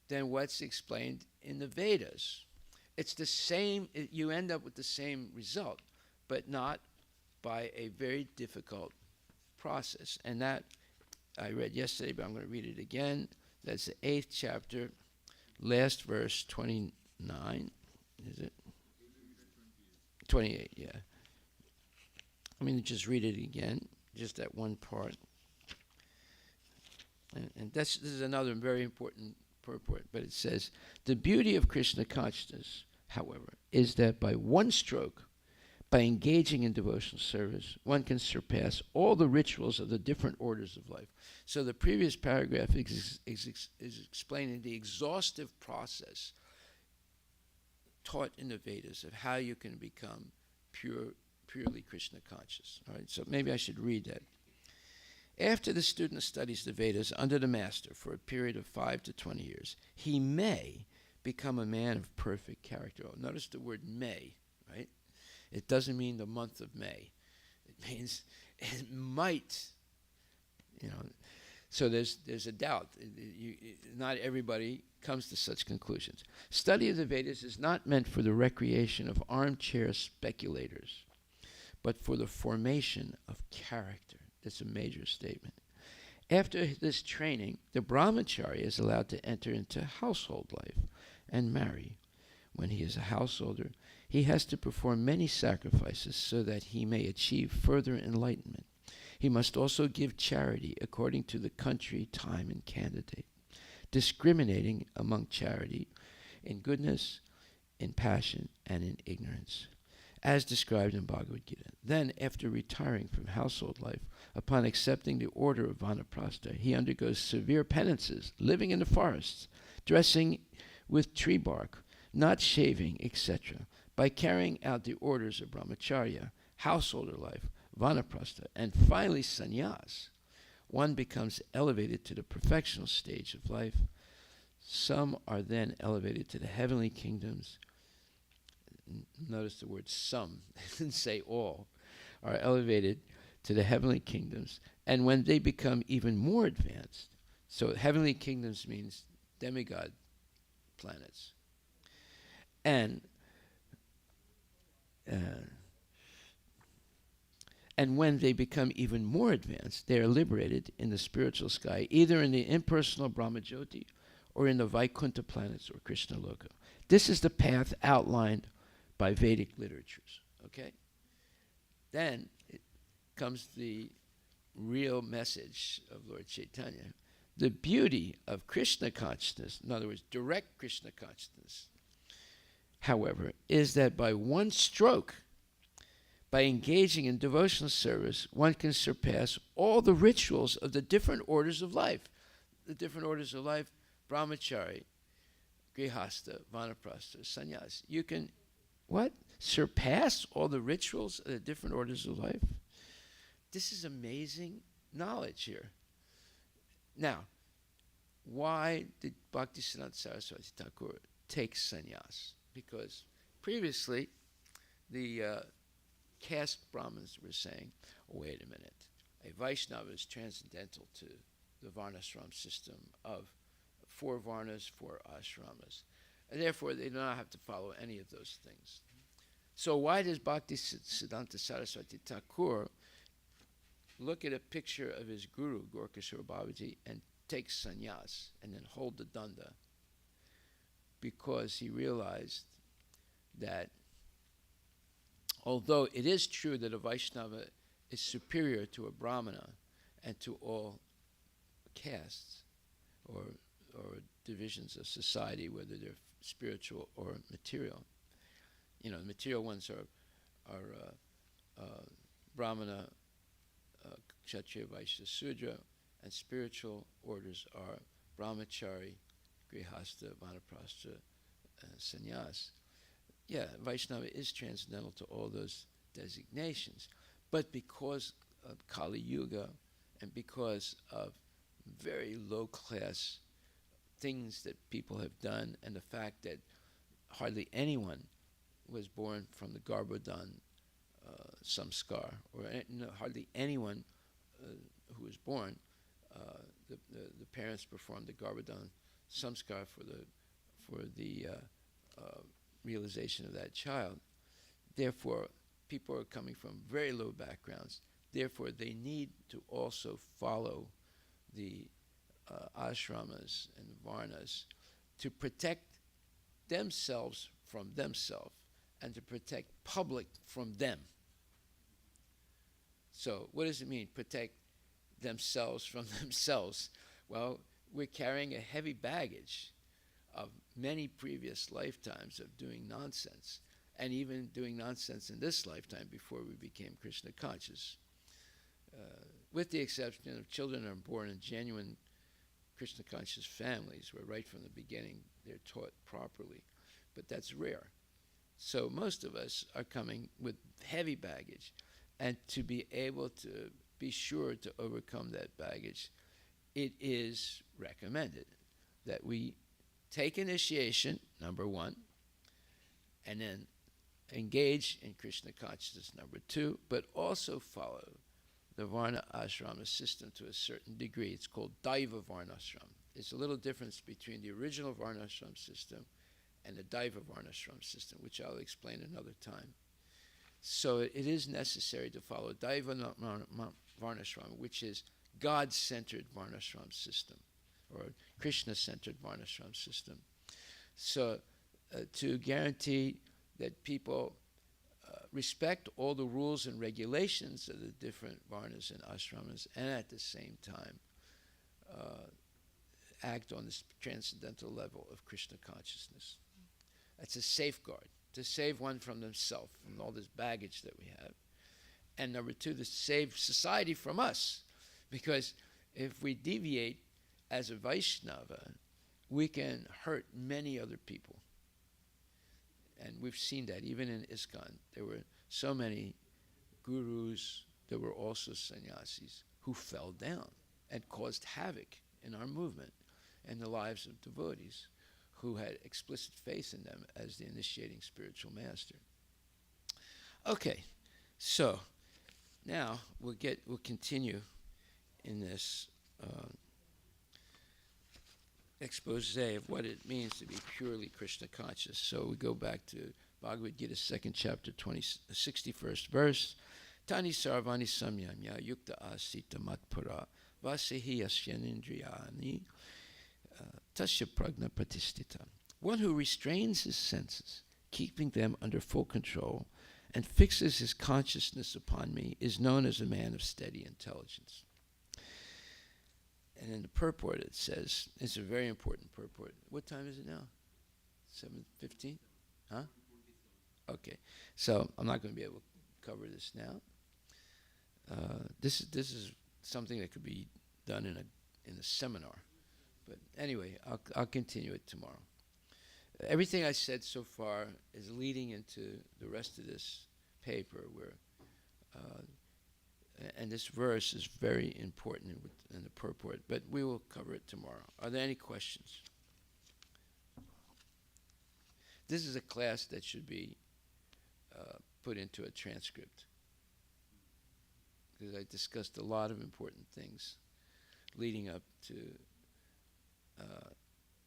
than what's explained in the Vedas. It's the same, you end up with the same result, but not by a very difficult process. And that I read yesterday, but I'm going to read it again. That's the 8th chapter, last verse, 29, is it? 28, yeah. I'm going to just read it again, just that one part. And this is another very important purport, but it says, the beauty of Krishna consciousness, however, is that by one stroke, by engaging in devotional service, one can surpass all the rituals of the different orders of life. So the previous paragraph is explaining the exhaustive process taught in the Vedas of how you can become purely Krishna conscious. All right, so maybe I should read that. After the student studies the Vedas under the master for a period of 5 to 20 years, he may become a man of perfect character. Oh, notice the word may, right? It doesn't mean the month of May. It means it might, So there's a doubt. Not everybody comes to such conclusions. Study of the Vedas is not meant for the recreation of armchair speculators, but for the formation of character. That's a major statement. After this training, the brahmachari is allowed to enter into household life and marry. When he is a householder, he has to perform many sacrifices so that he may achieve further enlightenment. He must also give charity according to the country, time, and candidate, discriminating among charity in goodness, in passion, and in ignorance, as described in Bhagavad Gita. Then, after retiring from household life, upon accepting the order of Vanaprastha, he undergoes severe penances, living in the forests, dressing with tree bark, not shaving, etc. By carrying out the orders of brahmacharya, householder life, vanaprastha, and finally sannyas, one becomes elevated to the perfectional stage of life. Some are then elevated to the heavenly kingdoms. Notice the word some, it didn't say all, are elevated to the heavenly kingdoms. And when they become even more advanced, so heavenly kingdoms means demigod planets. And when they become even more advanced, they are liberated in the spiritual sky, either in the impersonal Brahmajyoti or in the Vaikuntha planets or Krishna Loka. This is the path outlined by Vedic literatures. Okay? Then it comes the real message of Lord Chaitanya. The beauty of Krishna consciousness, in other words, direct Krishna consciousness, however, is that by one stroke, by engaging in devotional service, one can surpass all the rituals of the different orders of life. The different orders of life, brahmachari, grihastha, vanaprastha, sannyas. You can, surpass all the rituals of the different orders of life? This is amazing knowledge here. Now, why did Bhaktisiddhanta Saraswati Thakur take sannyas? Because previously, the caste Brahmins were saying, wait a minute, a Vaishnava is transcendental to the Varnashram system of 4 Varnas, 4 ashramas. And therefore, they do not have to follow any of those things. So why does Bhaktisiddhanta Saraswati Thakur look at a picture of his guru, Gorkashore Babaji, and take sannyas and then hold the danda? Because he realized that although it is true that a Vaishnava is superior to a Brahmana and to all castes or divisions of society, whether they're spiritual or material, the material ones are Brahmana, Kshatriya, Vaishya, Sudra, and spiritual orders are Brahmachari, Grihastha, Vanaprastha, Sannyas. Yeah, Vaishnava is transcendental to all those designations, but because of Kali Yuga and because of very low class things that people have done, and the fact that hardly anyone was born from the Garbhodhan samskar, or hardly anyone who was born, the parents performed the Garbhodhan samskar for the realization of that child. Therefore, people are coming from very low backgrounds. Therefore, they need to also follow the ashramas and the varnas to protect themselves from themselves and to protect public from them. So what does it mean, protect themselves from themselves? Well, we're carrying a heavy baggage of many previous lifetimes of doing nonsense, and even doing nonsense in this lifetime before we became Krishna conscious. With the exception of children are born in genuine Krishna conscious families, where right from the beginning they're taught properly, but that's rare. So most of us are coming with heavy baggage, and to be able to be sure to overcome that baggage, it is recommended that we take initiation, number one, and then engage in Krishna consciousness, number two, but also follow the Varna Ashrama system to a certain degree. It's called Daiva Varnashram. There's a little difference between the original Varnashram system and the Daiva Varnashram system, which I'll explain another time. So it is necessary to follow Daiva Varnashram, which is God-centered Varnashram system, or Krishna-centered Varnashram system. So to guarantee that people respect all the rules and regulations of the different varnas and ashramas, and at the same time act on this transcendental level of Krishna consciousness. That's a safeguard, to save one from themselves, from all this baggage that we have. And number two, to save society from us. Because if we deviate as a Vaishnava, we can hurt many other people. And we've seen that even in ISKCON. There were so many gurus that were also sannyasis who fell down and caused havoc in our movement and the lives of devotees who had explicit faith in them as the initiating spiritual master. Okay, so now we'll continue in this expose of what it means to be purely Krishna conscious. So we go back to Bhagavad Gita, 2nd chapter, 61st verse. Tani sarvani samyamya yukta asita matpura vasehi asyanindriyani tasya pragna pratistita. One who restrains his senses, keeping them under full control, and fixes his consciousness upon me is known as a man of steady intelligence. And in the purport it says, it's a very important purport. What time is it now? 7:15? Huh? Okay. So I'm not going to be able to cover this now. This is something that could be done in a seminar. But anyway, I'll continue it tomorrow. Everything I said so far is leading into the rest of this paper, where and this verse is very important in the purport, but we will cover it tomorrow. Are there any questions? This is a class that should be put into a transcript, because I discussed a lot of important things leading up to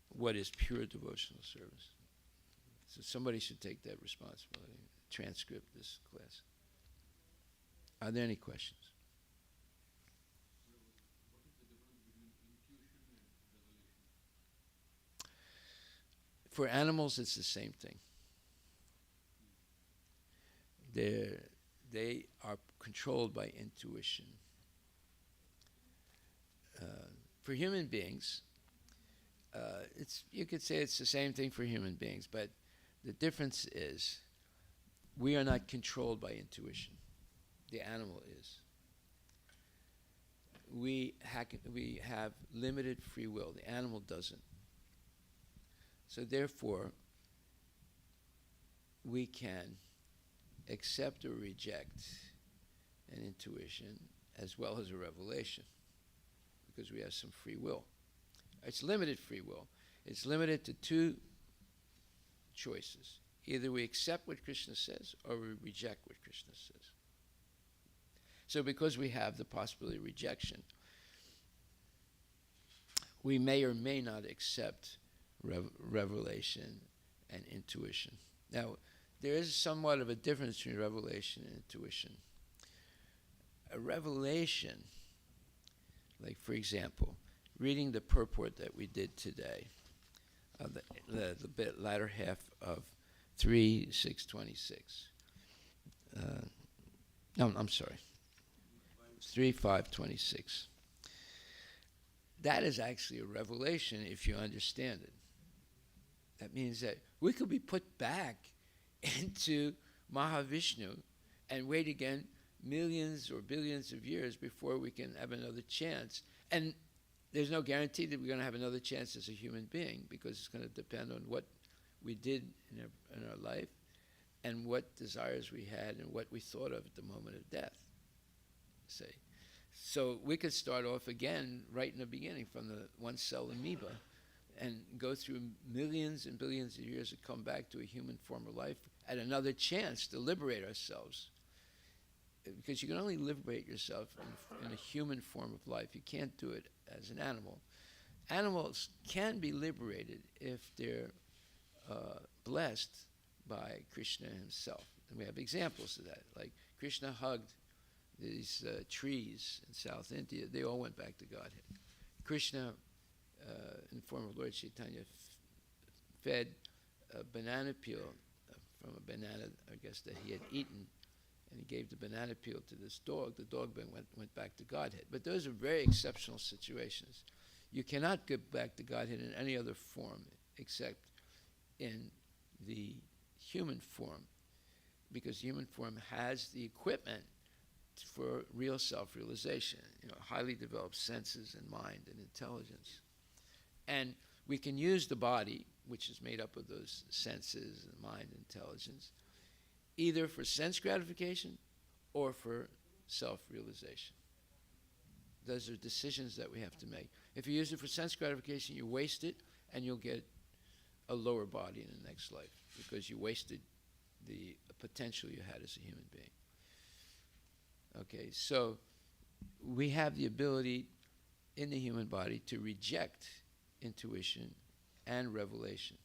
what is pure devotional service. So somebody should take that responsibility, transcript this class. Are there any questions? For animals, it's the same thing. They are controlled by intuition. For human beings, you could say it's the same thing for human beings, but the difference is we are not controlled by intuition. The animal is. We have limited free will. The animal doesn't. So therefore, we can accept or reject an intuition as well as a revelation because we have some free will. It's limited free will. It's limited to two choices. Either we accept what Krishna says or we reject what Krishna says. So because we have the possibility of rejection, we may or may not accept revelation and intuition. Now, there is somewhat of a difference between revelation and intuition. A revelation, like for example, reading the purport that we did today, the bit latter half of 3:626. No, I'm sorry. 3:526. That is actually a revelation if you understand it. That means that we could be put back into Mahavishnu and wait again millions or billions of years before we can have another chance. And there's no guarantee that we're going to have another chance as a human being because it's going to depend on what we did in our life and what desires we had and what we thought of at the moment of death. Say. So we could start off again right in the beginning from the one-cell amoeba and go through millions and billions of years to come back to a human form of life at another chance to liberate ourselves. Because you can only liberate yourself in a human form of life. You can't do it as an animal. Animals can be liberated if they're blessed by Krishna himself. And we have examples of that. Like Krishna hugged these trees in South India. They all went back to Godhead. Krishna, in the form of Lord Chaitanya, fed a banana peel from a banana, I guess, that he had eaten, and he gave the banana peel to this dog. The dog went back to Godhead. But those are very exceptional situations. You cannot get back to Godhead in any other form except in the human form, because human form has the equipment for real self-realization, highly developed senses and mind and intelligence. And we can use the body, which is made up of those senses and mind and intelligence, either for sense gratification or for self-realization. Those are decisions that we have to make. If you use it for sense gratification, you waste it, and you'll get a lower body in the next life because you wasted the potential you had as a human being. Okay, so we have the ability in the human body to reject intuition and revelation.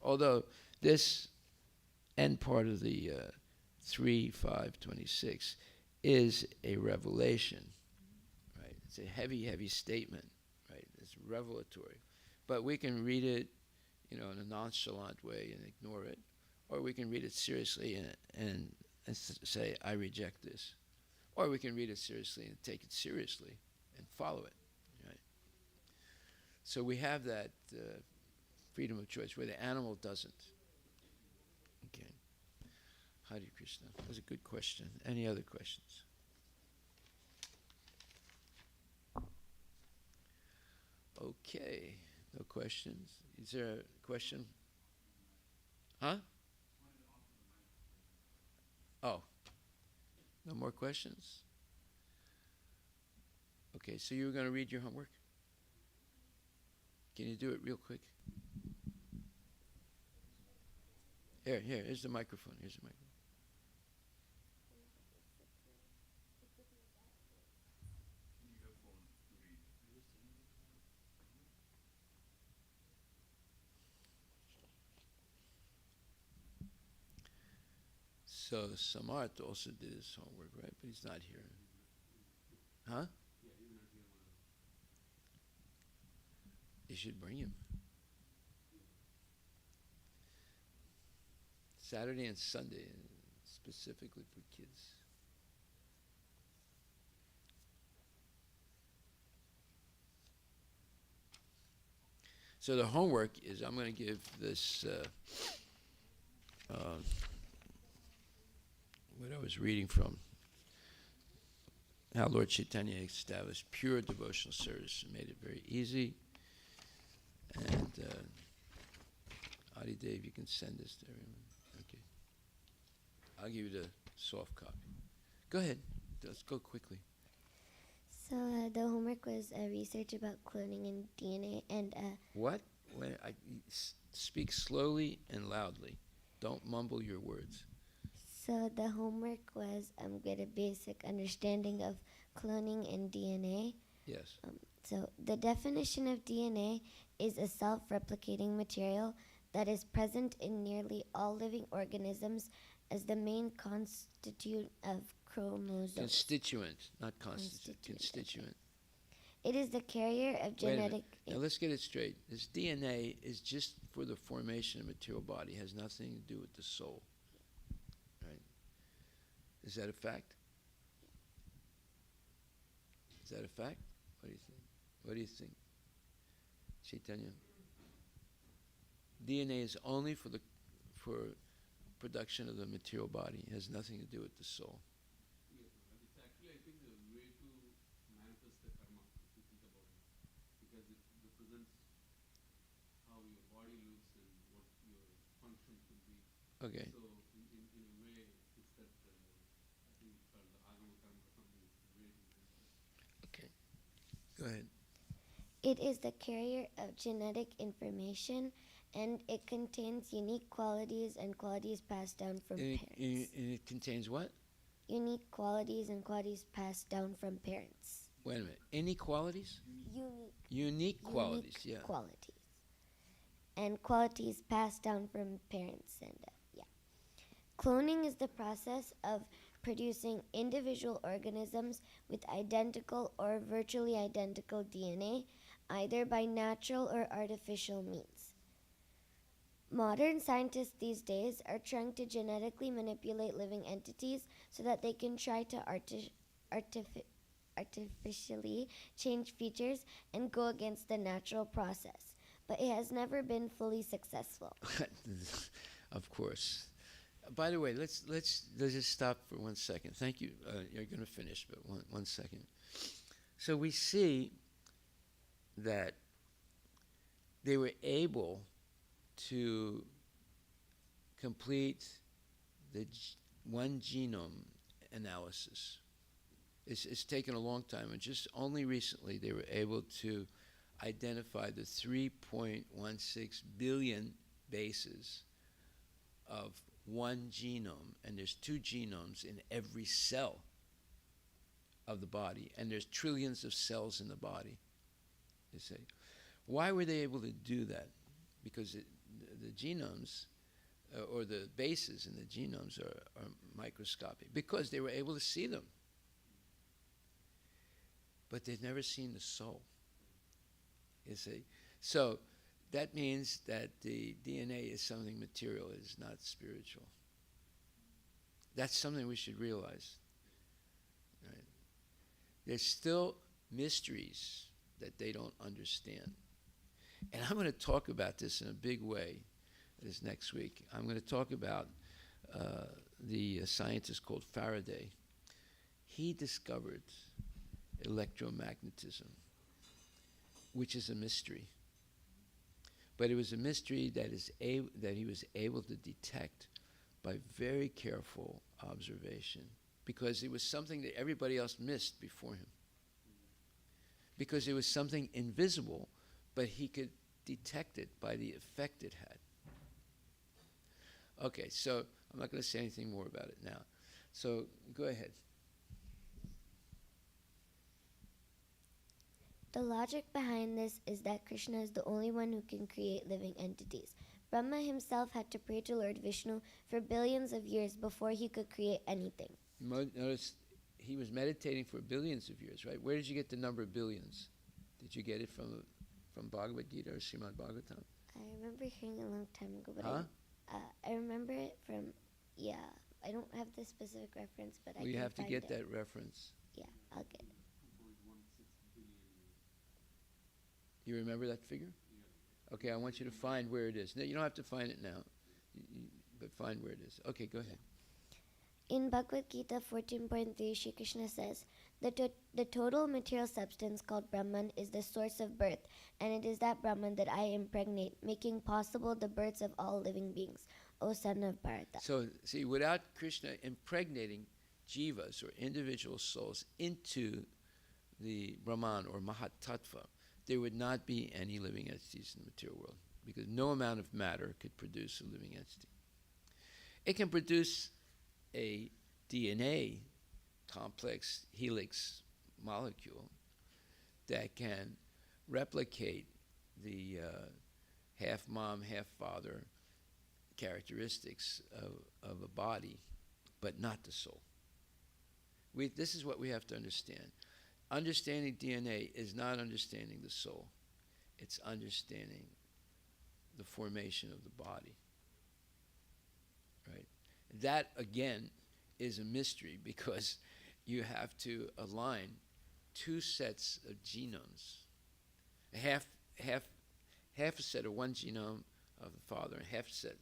Although this end part of the 3:526 is a revelation, right? It's a heavy, heavy statement, right? It's revelatory. But we can read it, in a nonchalant way and ignore it, or we can read it seriously and say, I reject this. Or we can read it seriously and take it seriously and follow it, right? So we have that freedom of choice where the animal doesn't. Okay. Hare Krishna. That was a good question. Any other questions? Okay. No questions. Is there a question? Huh? Oh. No more questions? Okay, so you were going to read your homework? Can you do it real quick? Here's the microphone. Here's the microphone. So Samarth also did his homework, right? But he's not here. Huh? You should bring him. Saturday and Sunday, specifically for kids. So the homework is, I'm going to give this what I was reading from, how Lord Chaitanya established pure devotional service and made it very easy. And Adi Dev, you can send this to everyone. Okay. I'll give you the soft copy. Go ahead. Let's go quickly. So the homework was research about cloning and DNA and What? Speak slowly and loudly. Don't mumble your words. so the homework was get a basic understanding of cloning and DNA. Yes. So the definition of DNA is a self-replicating material that is present in nearly all living organisms as the main constituent of chromosomes. Constituent, not constituent. Constituent, Constituent. It is the carrier of Wait a minute. genetic. Now let's get it straight. This DNA is just for the formation of material body. It has nothing to do with the soul. Right? Is that a fact? Is that a fact? What do you think? What do you think, Chaitanya? DNA is only for production of the material body. It has nothing to do with the soul. Yes, but it's actually, I think, the way to manifest the karma, if you think about it. Because it represents how your body looks and what your function should be. Okay. So, in a way, it's that, I think it's called the agama karma or something. It's the way to manifest. Okay. Go ahead. It is the carrier of genetic information, and it contains unique qualities and qualities passed down from And parents. it contains what? Unique qualities and qualities passed down from parents. Wait a minute. Inequalities? Unique qualities, yeah. Qualities. And qualities passed down from parents. And cloning is the process of producing individual organisms with identical or virtually identical DNA, either by natural or artificial means. Modern scientists these days are trying to genetically manipulate living entities so that they can try to artificially change features and go against the natural process. But it has never been fully successful. Of course. By the way, let's just stop for 1 second. Thank you. You're going to finish, but one second. So we see that they were able to complete the one genome analysis. It's taken a long time, and just only recently they were able to identify the 3.16 billion bases of one genome, and there's 2 genomes in every cell of the body, and there's trillions of cells in the body. You see, why were they able to do that? Because the genomes, or the bases in the genomes are microscopic, because they were able to see them. But they've never seen the soul. You see, so that means that the DNA is something material, it is not spiritual. That's something we should realize. Right? There's still mysteries that they don't understand. And I'm going to talk about this in a big way this next week. I'm going to talk about the scientist called Faraday. He discovered electromagnetism, which is a mystery. But it was a mystery that he was able to detect by very careful observation, because it was something that everybody else missed before him. Because it was something invisible, but he could detect it by the effect it had. Okay, so I'm not going to say anything more about it now. So go ahead. The logic behind this is that Krishna is the only one who can create living entities. Brahma himself had to pray to Lord Vishnu for billions of years before he could create anything. Notice he was meditating for billions of years, right? Where did you get the number billions? Did you get it from Bhagavad Gita or Srimad Bhagavatam? I remember hearing a long time ago, but Huh? I remember it from, I don't have the specific reference, but I Well, can you have to find get it. that reference. Yeah, I'll get it. 2.16 billion. You remember that figure? Okay, I want you to find where it is. No, you don't have to find it now, but find where it is. Okay, go ahead. In Bhagavad Gita 14.3, Shri Krishna says, the total material substance called Brahman is the source of birth, and it is that Brahman that I impregnate, making possible the births of all living beings, O son of Bharata. So, see, without Krishna impregnating jivas or individual souls into the Brahman or Mahat Tattva, there would not be any living entities in the material world, because no amount of matter could produce a living entity. It can produce a DNA complex helix molecule that can replicate the half mom, half father characteristics of a body, but not the soul. This is what we have to understand. Understanding DNA is not understanding the soul. It's understanding the formation of the body. Right? That, again, is a mystery because you have to align two sets of genomes. Half a set of one genome of the father and half a set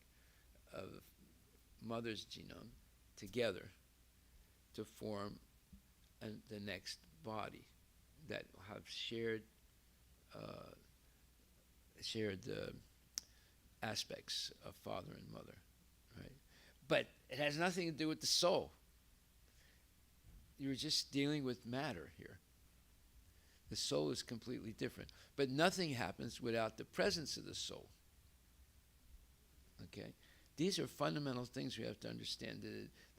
of the mother's genome together to form the next body that have shared aspects of father and mother, right? But it has nothing to do with the soul. You're just dealing with matter here. The soul is completely different. But nothing happens without the presence of the soul. Okay? These are fundamental things we have to understand.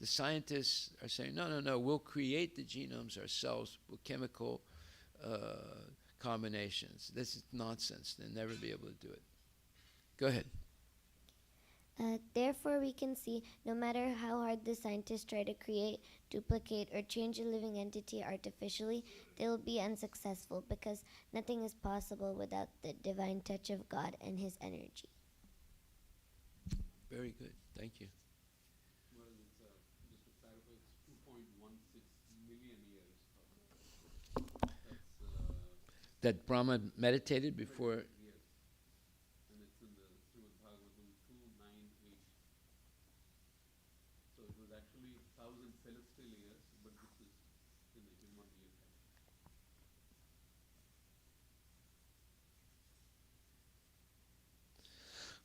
The scientists are saying, no, we'll create the genomes ourselves with chemical combinations. This is nonsense. They'll never be able to do it. Go ahead. Therefore, we can see no matter how hard the scientists try to create, duplicate, or change a living entity artificially, they will be unsuccessful because nothing is possible without the divine touch of God and His energy. Very good. Thank you. Well, it's, just to clarify, it's 2.16 million years. That's That Brahma meditated before. yes. And it's in the Srimad Bhagavatam 298. So it was actually 1,000 celestial years, but this is in the human year.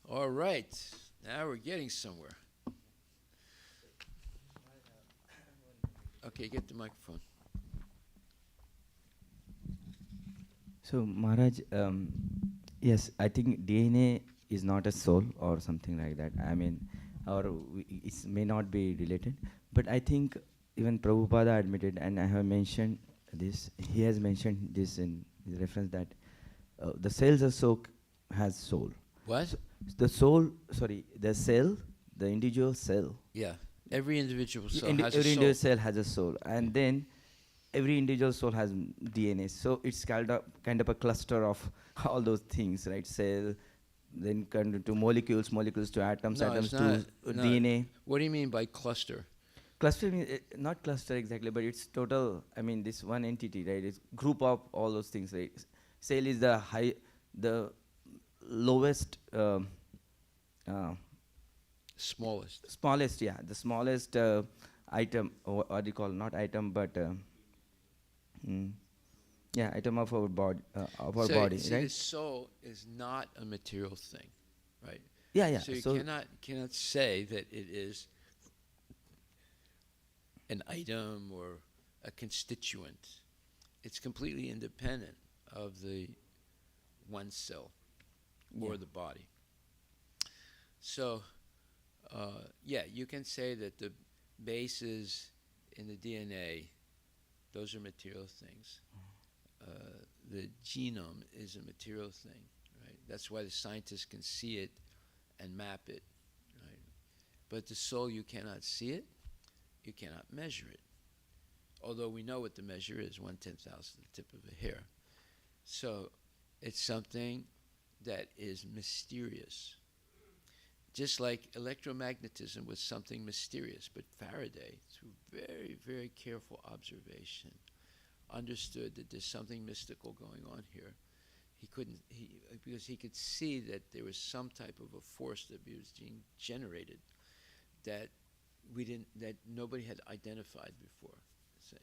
All right. Now we're getting somewhere. Okay, get the microphone. So Maharaj, yes, I think DNA is not a soul or something like that. I mean, it may not be related, but I think even Prabhupada admitted, and I have mentioned this. He has mentioned this in his reference that the cells also has soul. What? The soul, sorry, the cell, the individual cell. Yeah. Every individual cell Every has a soul. individual cell has a soul, and then every individual soul has DNA. So it's kind of a cluster of all those things, right? Cell, then kind to molecules to atoms, No, atoms it's to not. No. DNA. What do you mean by cluster? Cluster means not cluster exactly, but it's total. I mean, this one entity, right? It's group of all those things, right? Cell is the lowest. Smallest. Yeah, the smallest item, or what do you call, not item, but item of our body, body, see, right? the soul is not a material thing, right? Yeah. So you cannot say that it is an item or a constituent. It's completely independent of the one cell or the body. So, you can say that the bases in the DNA, those are material things. The genome is a material thing, right? That's why the scientists can see it and map it, right? But the soul, you cannot see it, you cannot measure it. Although we know what the measure is, 1/10,000 the tip of a hair. So it's something that is mysterious. Just like electromagnetism was something mysterious, but Faraday, through very, very careful observation, understood that there's something mystical going on here. Because he could see that there was some type of a force that was being generated that that nobody had identified before. Say.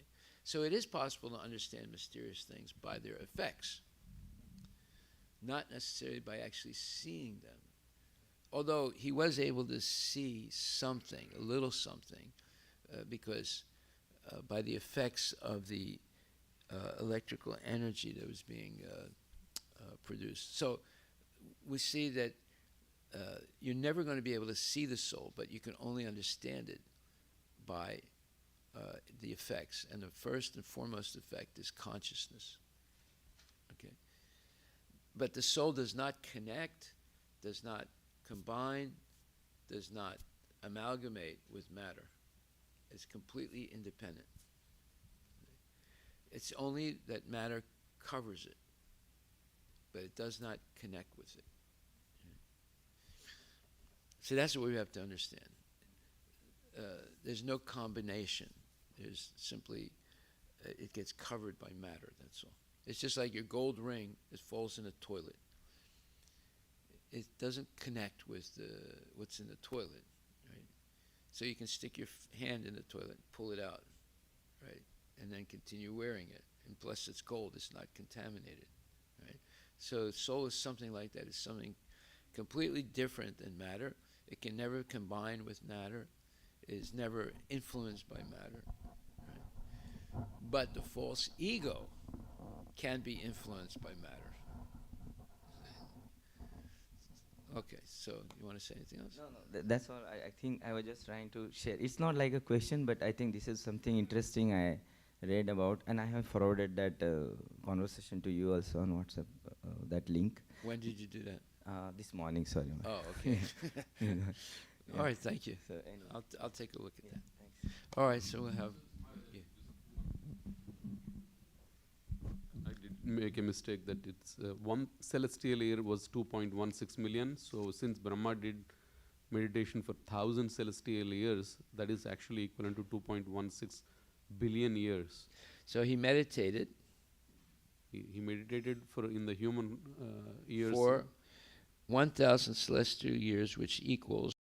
So it is possible to understand mysterious things by their effects, not necessarily by actually seeing them. Although he was able to see something, a little something, because by the effects of the electrical energy that was being produced. So we see that you're never going to be able to see the soul, but you can only understand it by the effects. And the first and foremost effect is consciousness. Okay? But the soul does not connect, does not combine, does not amalgamate with matter. It's completely independent. It's only that matter covers it, but it does not connect with it. So that's what we have to understand. There's no combination. There's simply, it gets covered by matter, that's all. It's just like your gold ring that falls in a toilet. It doesn't connect with what's in the toilet, right? So you can stick your hand in the toilet and pull it out, right? And then continue wearing it. And plus it's gold, it's not contaminated, right? So soul is something like that. It's something completely different than matter. It can never combine with matter. It is never influenced by matter, right? But the false ego can be influenced by matter. Okay, so you want to say anything else? No, that's all. I think I was just trying to share. It's not like a question, but I think this is something interesting I read about, and I have forwarded that conversation to you also on WhatsApp, that link. When did you do that? This morning, sorry. Oh, okay. Yeah. All right, thank you. So anyway. I'll take a look at that. Thanks. All right, so we'll have. Yeah. I did make a mistake that it's one celestial year was 2.16 million. So since Brahma did meditation for 1,000 celestial years, that is actually equivalent to 2.16 billion years. So he meditated He meditated for in the human years. for 1,000 celestial years, which equals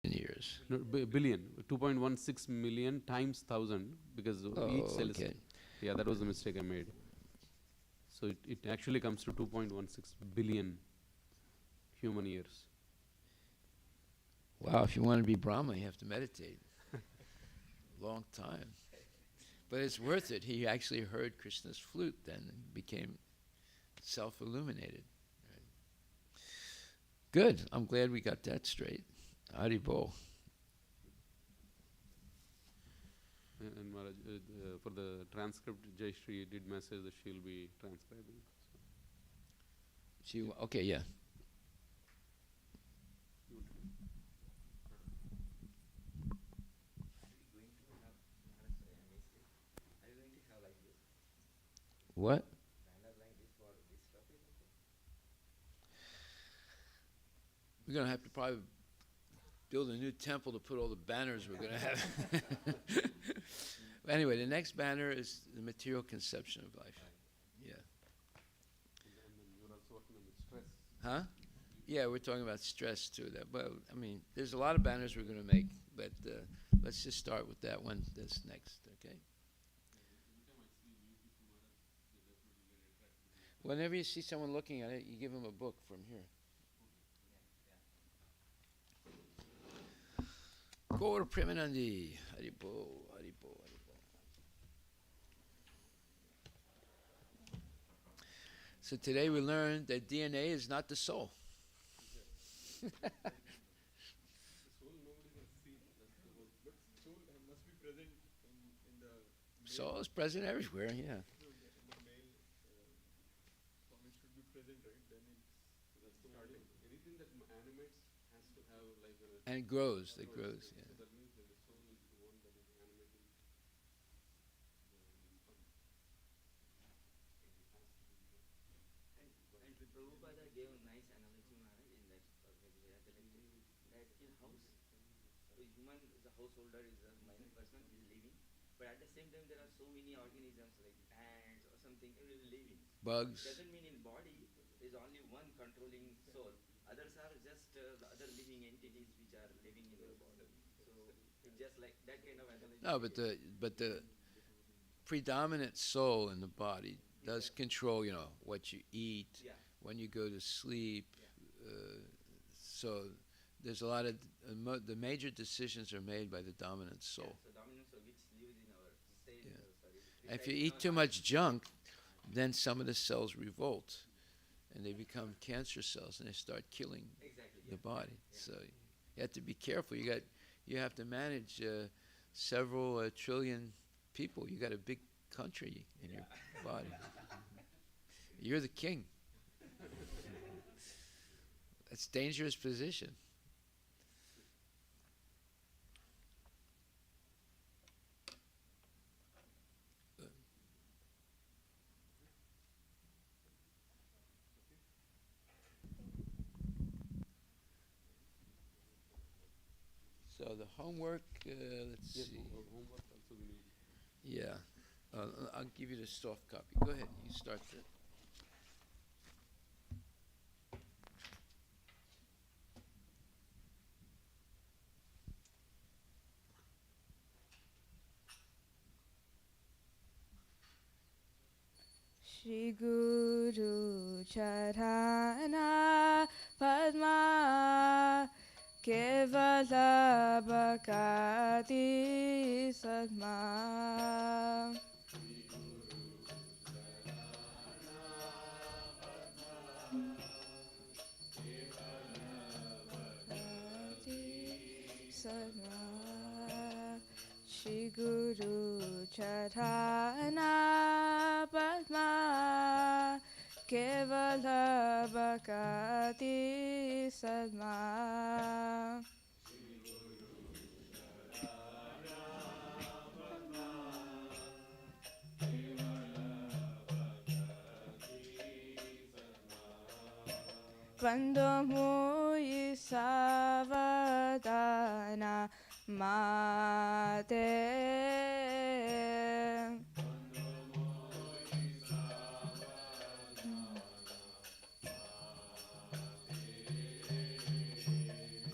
years. No, billion, 2.16 million times 1,000 because each celestial. Okay. Yeah, that was the mistake I made. So it actually comes to 2.16 billion human years. Wow, if you want to be Brahma, you have to meditate. Long time. But it's worth it. He actually heard Krishna's flute then and became self-illuminated. Right. Good. I'm glad we got that straight. Haribol. And Maharaj, for the transcript, Jayashree did message that she'll be transcribing. So. Okay, yeah. What? We're going to have to probably build a new temple to put all the banners we're going to have. Anyway, the next banner is the material conception of life. Yeah. And then you're also working on the stress. Huh? Yeah, we're talking about stress too. That, well, I mean, there's a lot of banners we're going to make, but let's just start with that one that's next, okay? Whenever you see someone looking at it, you give them a book from here. Gaur Premanandi. Haribo, Haribo, Haribo. So today we learned that DNA is not the soul. The soul nobody can see. That's the whole. But soul must be present in the male. Soul is present everywhere, yeah. No, in the male form it should be present, right? Then it's That's the starting. Anything that animates has to have like a. And it grows, it grows, yeah. So that means that the soul is the one that is animating the infant. And Prabhupada gave a nice analogy, Maharaj, in that that in house, a human is a householder, is a minor person, is living, but at the same time there are so many organisms like ants or something living. Bugs. Doesn't mean in body is only one controlling soul. Others are just the other living entities are living in your body. So it's just like that kind of analogy. No, but the predominant soul in the body does control, what you eat, Yeah. when you go to sleep. Yeah. So there's a lot of the major decisions are made by the dominant soul. Yeah, so dominant soul which lives in our cell. Yeah. Sorry. And if you eat too much junk, then some of the cells revolt, and they become cancer cells, and they start killing Exactly. the Yeah. body. Yeah. So you have to be careful. You have to manage several trillion people. You got a big country in your body. You're the king. That's a dangerous position. So the homework, let's Yes, see. homework also we need. Yeah, I'll give you the soft copy. Go ahead, you start the. Shri Guru Charana Padma Kevala Bhakati Sadma Sadma Shri Guru Charana Padma Kevala Bhakati Sadma Vando muy savadana mate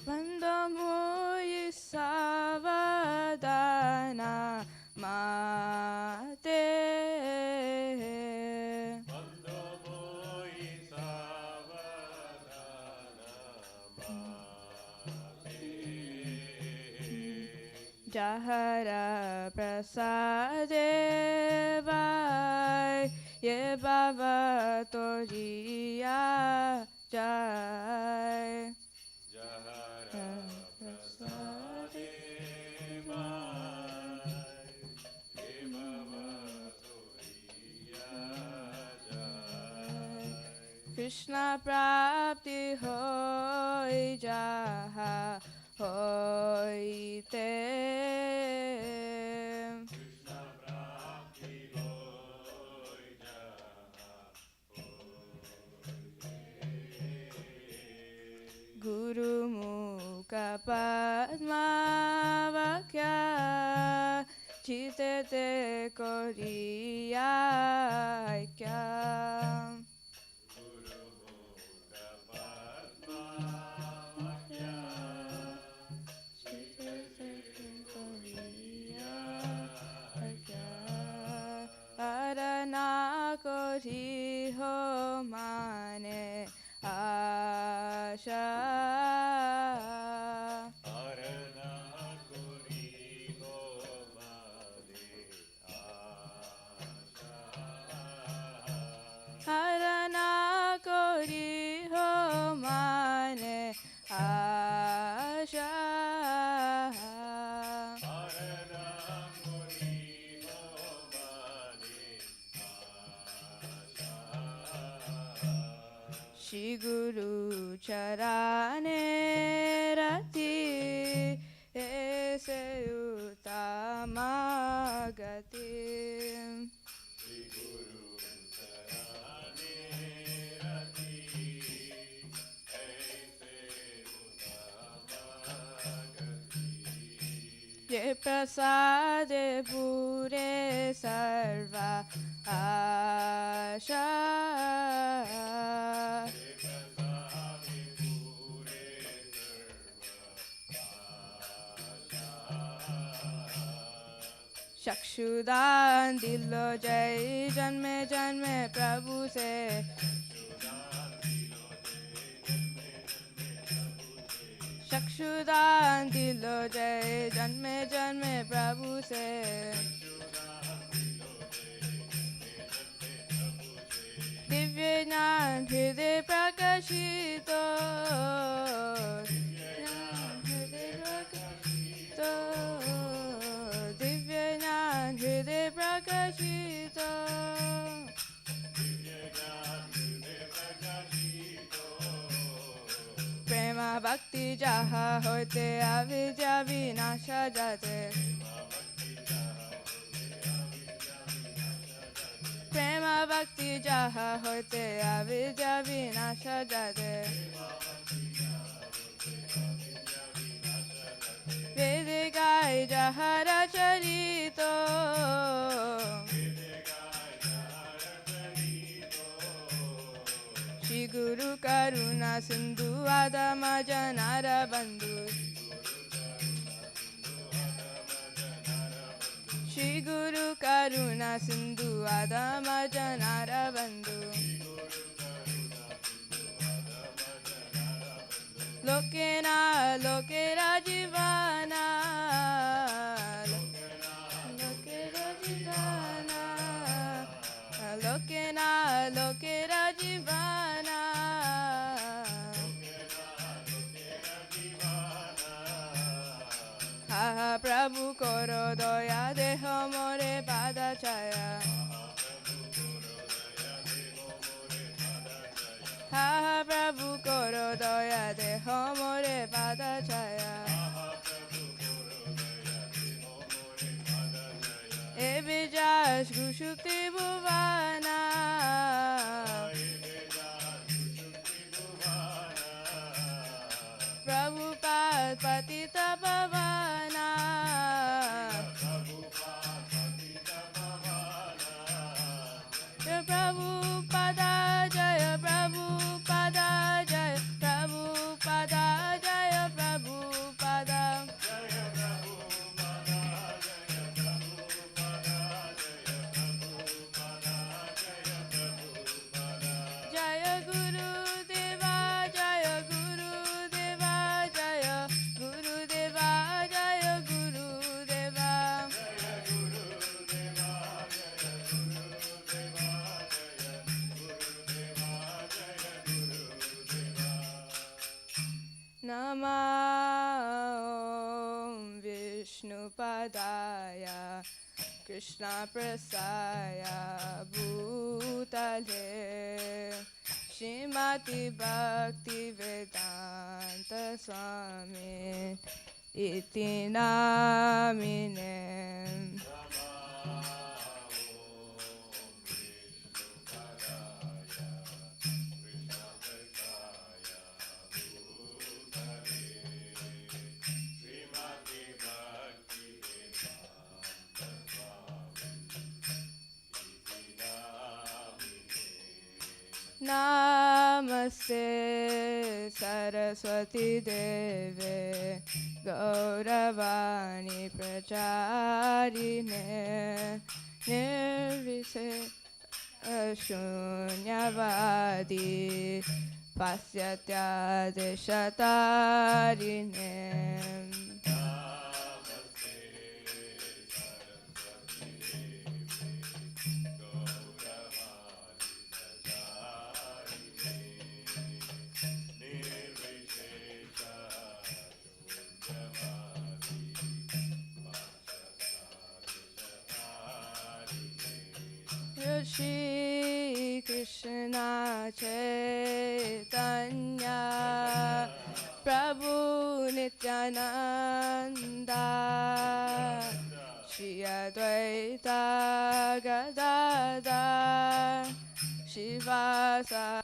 Vando muy savadana mate Jahara prasadevai ye bhava toriya jai Jahara prasadevai ye bhava toriya jai Krishna prapti hoi jaha hoite Krishna prapti hoi jaha hoite Guru mukha padma vakya chite te koriya aikya Arana kori ho mane asha Arana kori ho mane asha Arana kori ho mane asha Shri Guru Charane Rati Ese Uttama Gati Shri Guru Charane Rati Ese Uttama Gati Ye Prasade Pure Sarva Asha चक्षुदान दिलो जय जन्मे जन्मे प्रभु से चक्षुदान दिलो जय जन्मे जन्मे प्रभु से दिव्य ज्ञान हृदय प्रकाशित दिव्य ज्ञान हृदय प्रकाशित प्रेम भक्ति जहा होते अविद्या विनाश जाते प्रेम भक्ति जहा होते अविद्या विनाश जाते वेद गाय जहर चरित श्री गुरु करुणा सिंधु आदम जनार बंधु श्री गुरु करुणा सिंधु आदम जनार बंधु लोकेना लोकेरा जीवाना लोकेरा जीवाना लोकेना लोकेरा जीवाना हा प्रभु करो दया देह मोरे पाद छाया हा प्रभु करो दया देह मोरे पाद छाया ए विजास गुशुक्ति भुवाना प्रभु पाद पतित पवाना प्रभु पदा जय प्रभु पदा जय प्रभु पदा जय प्रभु पदा जय गुरुदेवा जय गुरुदेवा जय गुरुदेवा जय गुरुदेवा नमः विष्णुपदाय कृष्णप्रसाय भूतले श्रीमति भक्तिवेदान्त स्वामी इति नामिने नमस्ते सरस्वती देवे गौरवाणी प्रचारिणे शून्यवादी पाश्चात्यादिशतारिणे Shri Krishna Chaitanya Prabhu Nityananda Shri Advaita Gadadhar Shivasa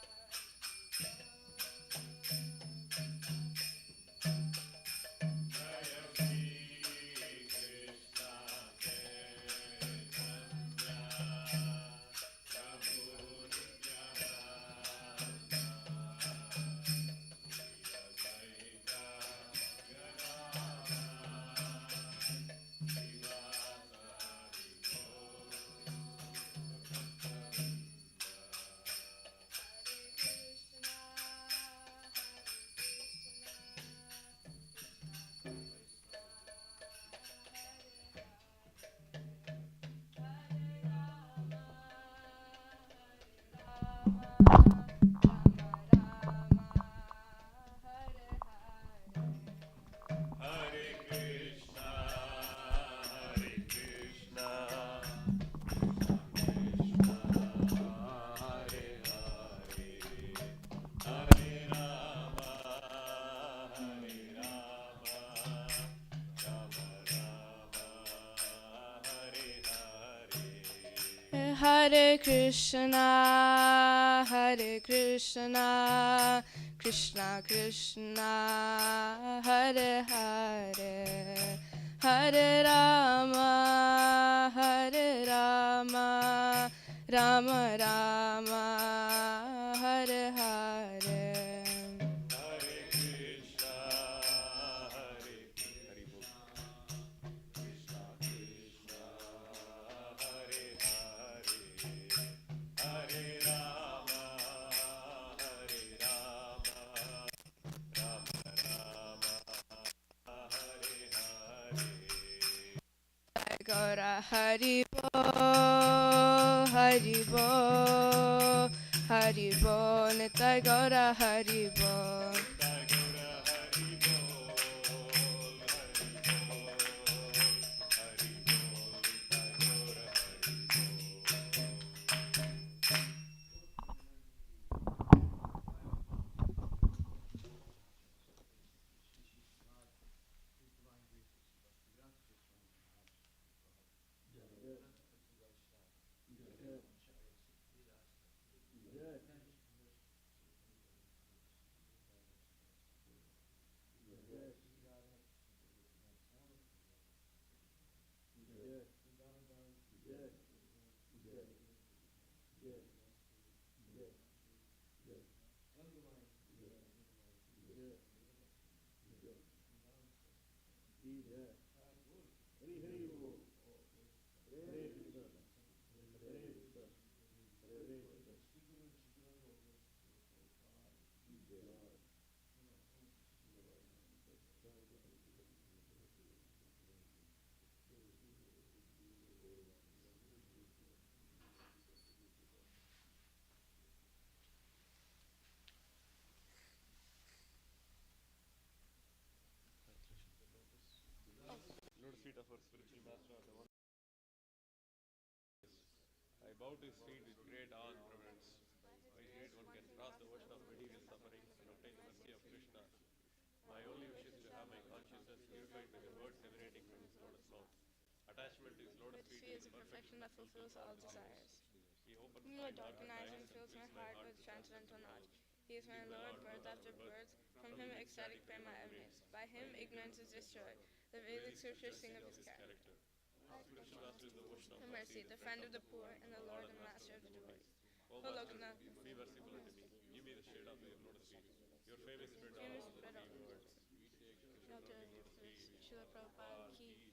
Hare Krishna, Hare Krishna, Krishna Krishna, Hare Hare, Hare Rama, Hare Rama, Rama Rama, Hare Hare. Gaura Hari Bo, Hari Bo, Hari Bo, Nitai Gaura Hari Bo. Lotus feet of our spiritual master are the one. I bow to his feet with great awe and reverence. By great one can cross the ocean of material suffering and obtain the mercy of Krishna. My only wish is to have my consciousness purified by the words emanating from his lotus mouth. Attachment to his lotus feet is the perfection that fulfills all desires. He opens my dark eyes and fills my heart with transcendental knowledge. He is my Lord, birth after birth. From him ecstatic prema emanates. By him ignorance is destroyed. The Vedic scriptures sing of his character. Spiritual master is the ocean of Mercy, the friend of the poor, and the Lord and master of the devotees. O Master, be merciful unto me. Give me the shade of your lotus feet. Your fame is spread all over the three worlds. We take Krishna lotus feet. Srila Prabhupada ki